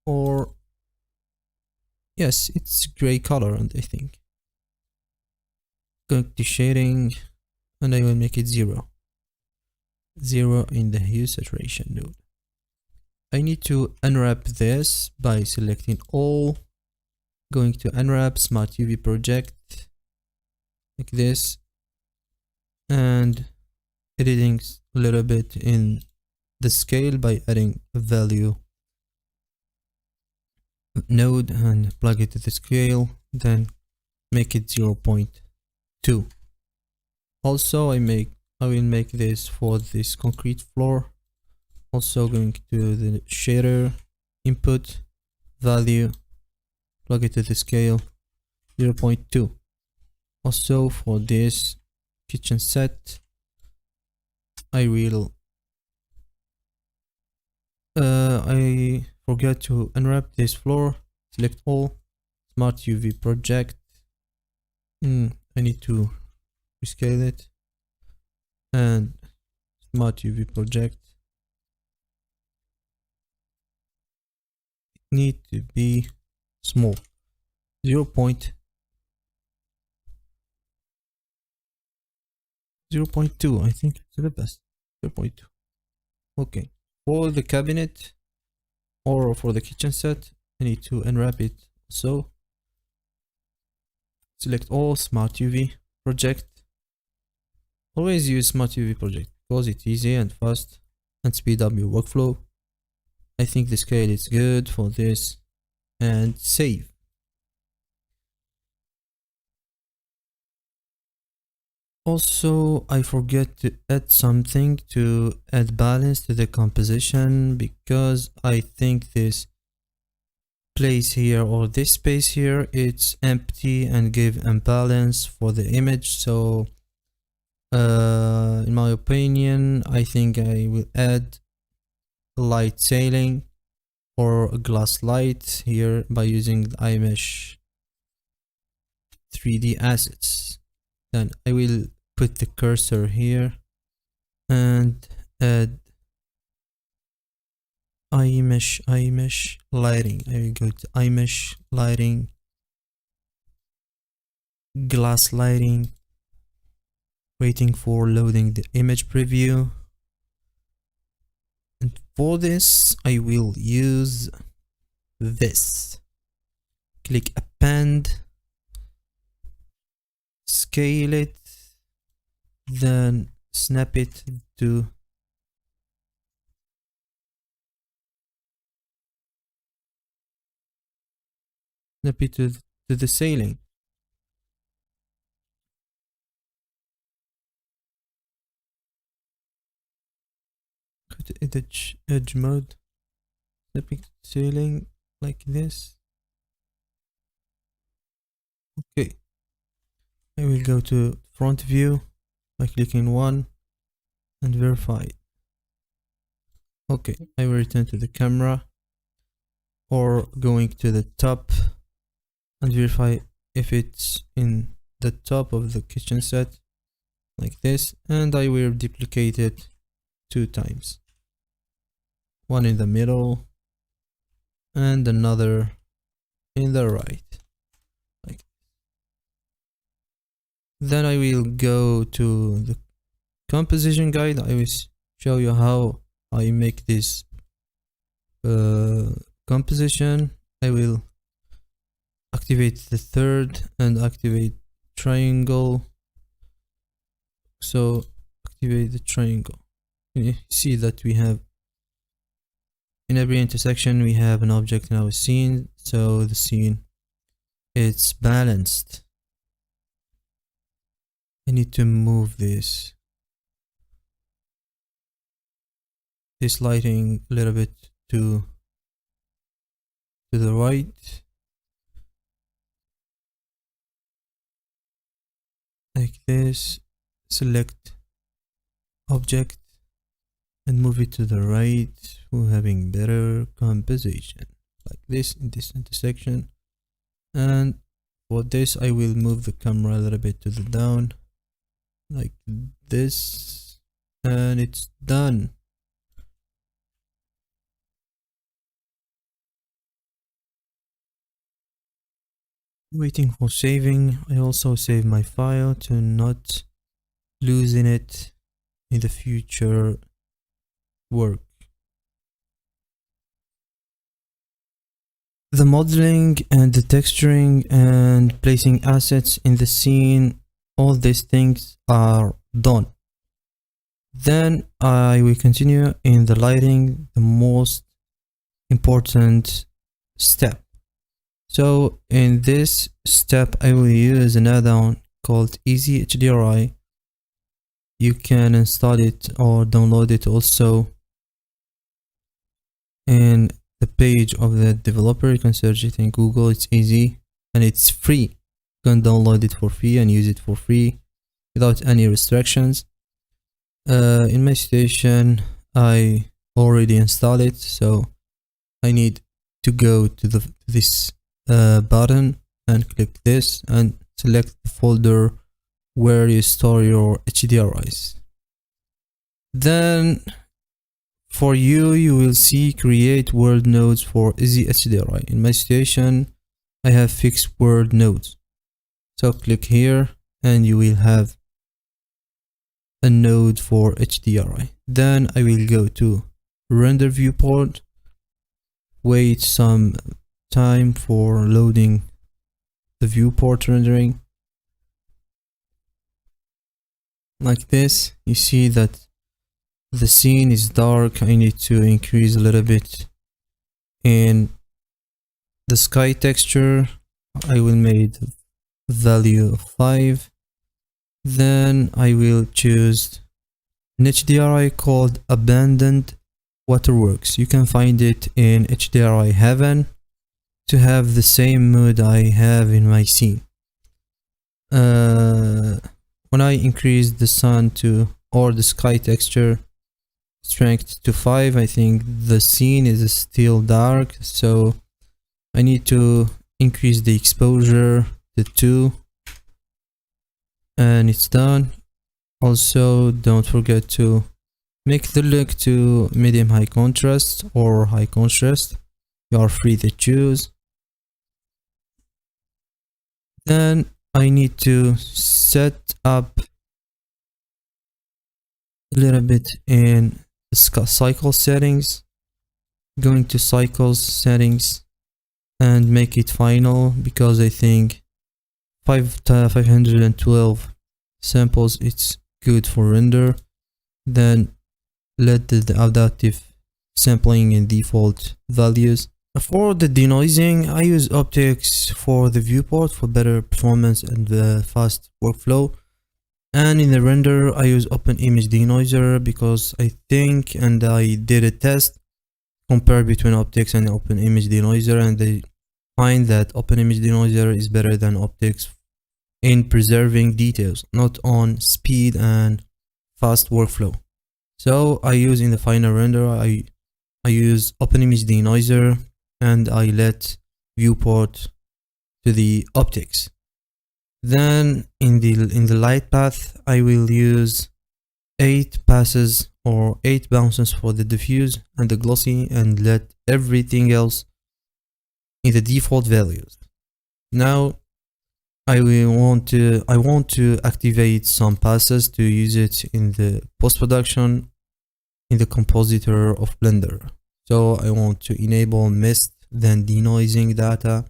Speaker 2: or yes, it's gray color. And I think going to shading, and I will make it 0 in the hue saturation node. I need to unwrap this by selecting all, going to unwrap Smart UV project like this, and editing a little bit in the scale by adding a value node and plug it to the scale, then make it 0.2. Also I will make this for this concrete floor. Also going to the shader input value, plug it to the scale 0.2. Also for this kitchen set, I will I forgot to unwrap this floor. Select all, Smart UV project. I need to rescale it, and Smart UV project need to be small, 0.2. I think it's the best. 0.2. Okay. For the cabinet or for the kitchen set, I need to unwrap it. So select all, Smart UV project. Always use Smart UV project because it's easy and fast and speed up your workflow. I think the scale is good for this, and save. Also, I forget to add something to add balance to the composition, because I think this place here or this space here, it's empty and give imbalance for the image. So in my opinion, I think I will add light sailing or a glass light here by using the iMesh 3D assets. Then I will put the cursor here and add iMesh lighting. I will go to iMesh lighting, glass lighting, waiting for loading the image preview. And for this, I will use this. Click append, scale it, then snap it to the sailing. Go to edge mode, snapping to sailing like this. Okay, I will go to front view by clicking one and verify it. Okay, I will return to the camera or going to the top and verify if it's in the top of the kitchen set like this, and I will duplicate it 2 times, one in the middle and another in the right. Like, then I will go to the composition guide. I will show you how I make this composition. I will activate the third and activate triangle. So activate the triangle. You see that we have in every intersection we have an object in our scene, so the scene it's balanced. I need to move this lighting a little bit to the right, like this. Select object and move it to the right for having better composition, like this in this intersection. And for this I will move the camera a little bit to the down like this, and it's done. Waiting for saving. I also save my file to not losing it in the future work. The modeling and the texturing and placing assets in the scene, all these things are done. Then I will continue in the lighting, the most important step. So in this step I will use an add-on called Easy HDRI. You can install it or download it also in the page of the developer. You can search it in Google. It's easy and it's free. You can download it for free and use it for free without any restrictions. In my situation I already installed it, so I need to go to this button and click this and select the folder where you store your HDRIs. Then for you will see create world nodes for Easy HDRI. In my situation I have fixed world nodes, so click here and you will have a node for HDRI. Then I will go to render viewport, wait some time for loading the viewport rendering. Like this, you see that the scene is dark. I need to increase a little bit in the sky texture. I will make the value of 5. Then I will choose an HDRI called Abandoned Waterworks. You can find it in HDRI Heaven to have the same mood I have in my scene. When I increase the sun to, or the sky texture strength to 5, I think the scene is still dark, so I need to increase the exposure to 2, and it's done. Also, don't forget to make the look to medium high contrast or high contrast. You are free to choose. Then I need to set up a little bit in cycle settings. Going to cycles settings and make it final, because I think 512 samples it's good for render. Then let the adaptive sampling in default values. For the denoising, I use optics for the viewport for better performance and fast workflow. And in the render, I use Open Image Denoiser because I think, and I did a test, compare between optics and Open Image Denoiser, and they find that Open Image Denoiser is better than optics in preserving details, not on speed and fast workflow. So I use in the final render, I use OpenImage denoiser, and I let viewport to the optics. Then in the light path, I will use 8 passes or 8 bounces for the diffuse and the glossy, and let everything else in the default values. Now I want to activate some passes to use it in the post-production in the compositor of Blender. So I want to enable mist, then denoising data,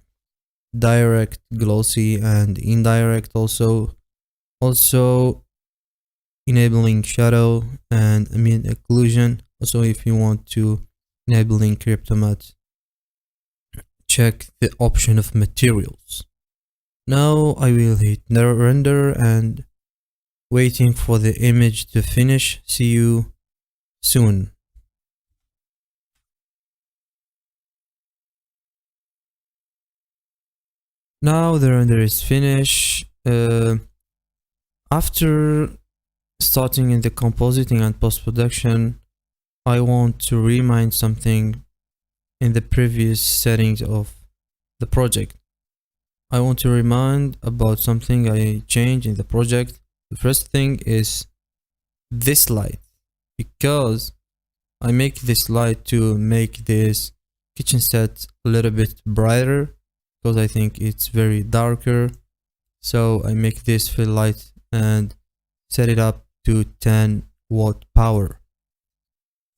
Speaker 2: direct, glossy, and indirect also enabling shadow and ambient occlusion. Also, if you want to enabling crypto matte, check the option of materials. Now I will hit render and waiting for the image to finish. See you soon. Now the render is finished. After starting in the compositing and post-production, I want to remind something in the previous settings of the project. I want to remind about something I changed in the project. The first thing is this light, because I make this light to make this kitchen set a little bit brighter, because I think it's very darker. So I make this fill light and set it up to 10 watt power.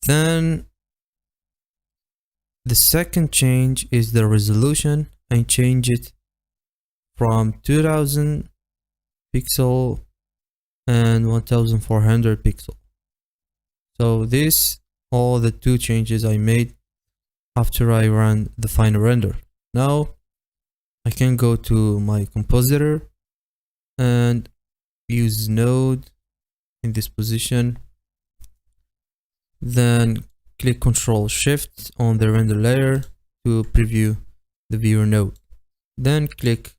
Speaker 2: Then the second change is the resolution. I change it from 2000 pixel and 1400 pixel. So this all the two changes I made after I ran the final render. Now I can go to my compositor and use node in this position, then click Ctrl Shift on the render layer to preview the viewer node, then click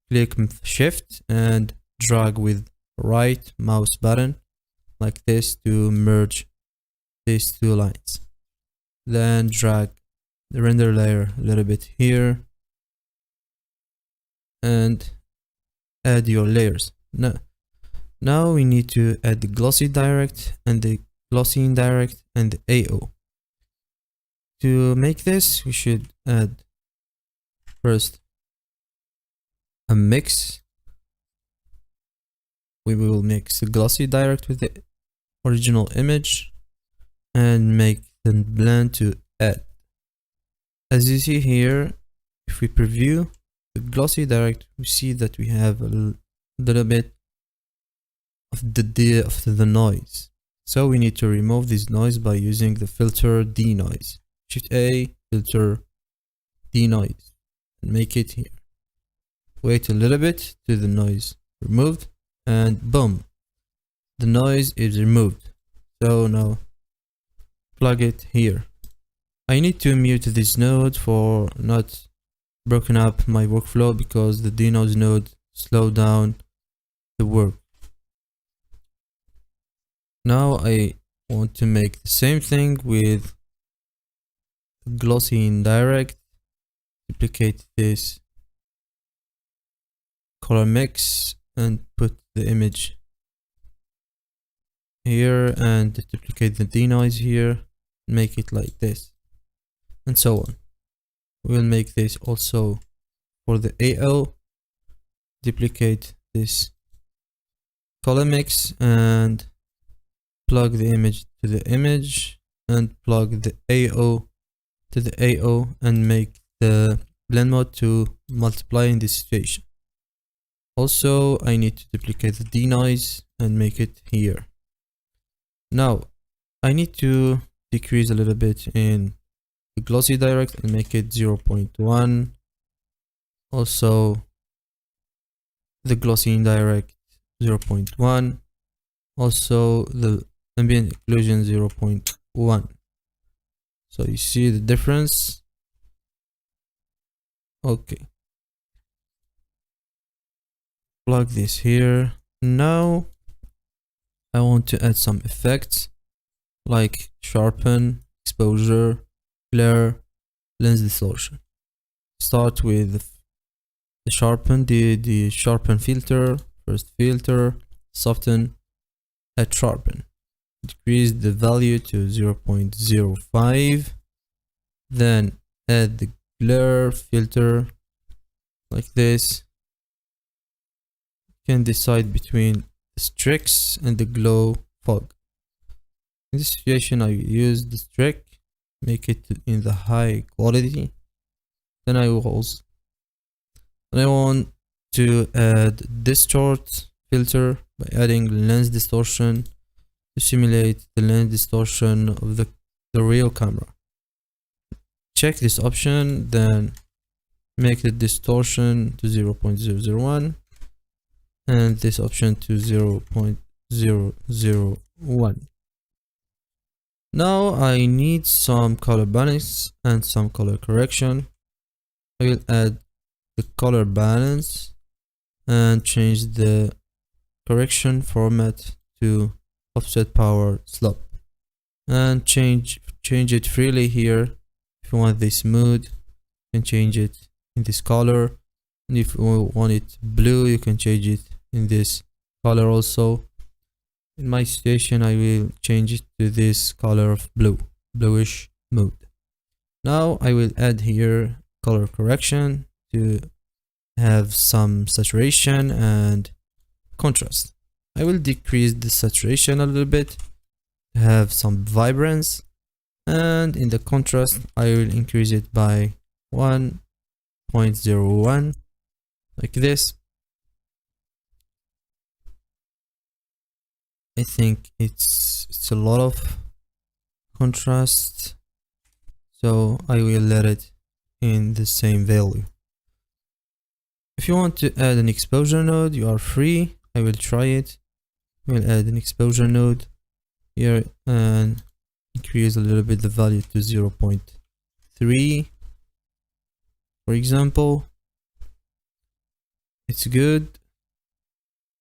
Speaker 2: click Shift and drag with right mouse button like this to merge these two lines. Then drag the render layer a little bit here and add your layers. Now we need to add the glossy direct and the glossy indirect and the AO. To make this, we should add first a mix. We will mix the glossy direct with the original image and make the blend to add. As you see here, if we preview the glossy direct, we see that we have a little bit of the noise. So we need to remove this noise by using the filter denoise. Shift A, filter denoise, and make it here. Wait a little bit till the noise removed, and boom, the noise is removed. So now plug it here. I need to mute this node for not broken up my workflow, because the denoise node slowed down the work. Now I want to make the same thing with glossy indirect. Duplicate this color mix and put the image here, and duplicate the denoise here, make it like this, and so on. We'll make this also for the AO. Duplicate this color mix and plug the image to the image, and plug the AO to the AO, and make the blend mode to multiply in this situation. Also, I need to duplicate the denoise and make it here. Now I need to decrease a little bit in the glossy direct and make it 0.1. Also the glossy indirect 0.1. Also the ambient occlusion 0.1. So you see the difference. Okay. Plug this here. Now I want to add some effects like sharpen, exposure, glare, lens distortion. Start with the sharpen, the sharpen filter. First filter, soften, add sharpen. Decrease the value to 0.05. Then add the glare filter like this. You can decide between the streaks and the glow fog. In this situation, I use the streak, make it in the high quality. Then I want to add distort filter by adding lens distortion to simulate the lens distortion of the real camera. Check this option, then make the distortion to 0.001 and this option to 0.001. Now I need some color balance and some color correction. I will add the color balance and change the correction format to offset power slope and change it freely here. If you want this smooth, you can change it in this color, and if you want it blue, you can change it in this color also. In my situation, I will change it to this color of bluish mode. Now I will add here color correction to have some saturation and contrast. I will decrease the saturation a little bit to have some vibrance, and in the contrast I will increase it by 1.01 like this. I think it's a lot of contrast, so I will let it in the same value. If you want to add an exposure node, you are free. I will try it. We'll add an exposure node here and increase a little bit the value to 0.3, for example. It's good.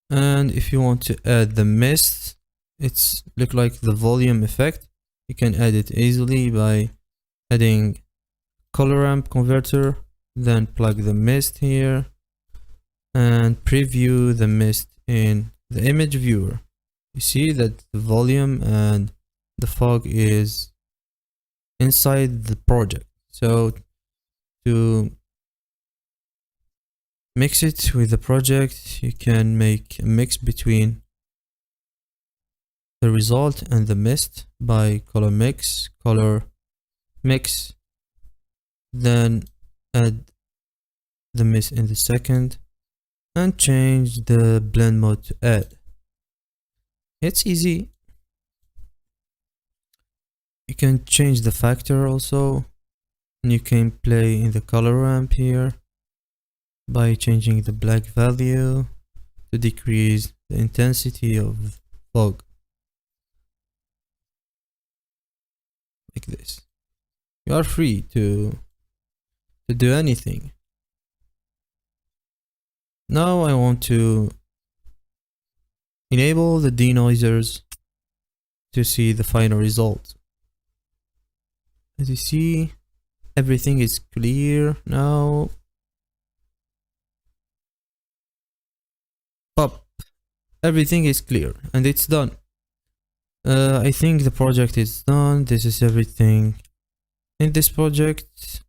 Speaker 2: And if you want to add the mist, it's look like the volume effect. You can add it easily by adding color ramp converter, then plug the mist here and preview the mist in the image viewer. You see that the volume and the fog is inside the project. So to mix it with the project, you can make a mix between the result and the mist by color mix, then add the mist in the second and change the blend mode to add. It's easy. You can change the factor also, and you can play in the color ramp here by changing the black value to decrease the intensity of fog like this. You are free to do anything. Now I want to enable the denoisers to see the final result. As you see, everything is clear now. Everything is clear and it's done. I think the project is done. This is everything in this project.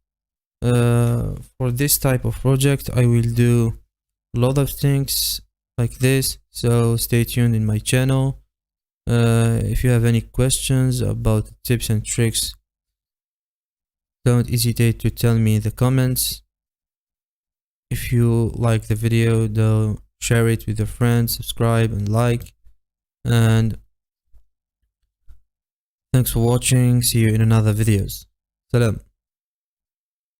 Speaker 2: For this type of project, I will do a lot of things like this, so stay tuned in my channel. If you have any questions about tips and tricks, don't hesitate to tell me in the comments. If you like the video, though, share it with your friends, subscribe and like, and thanks for watching. See you in another videos. Salam.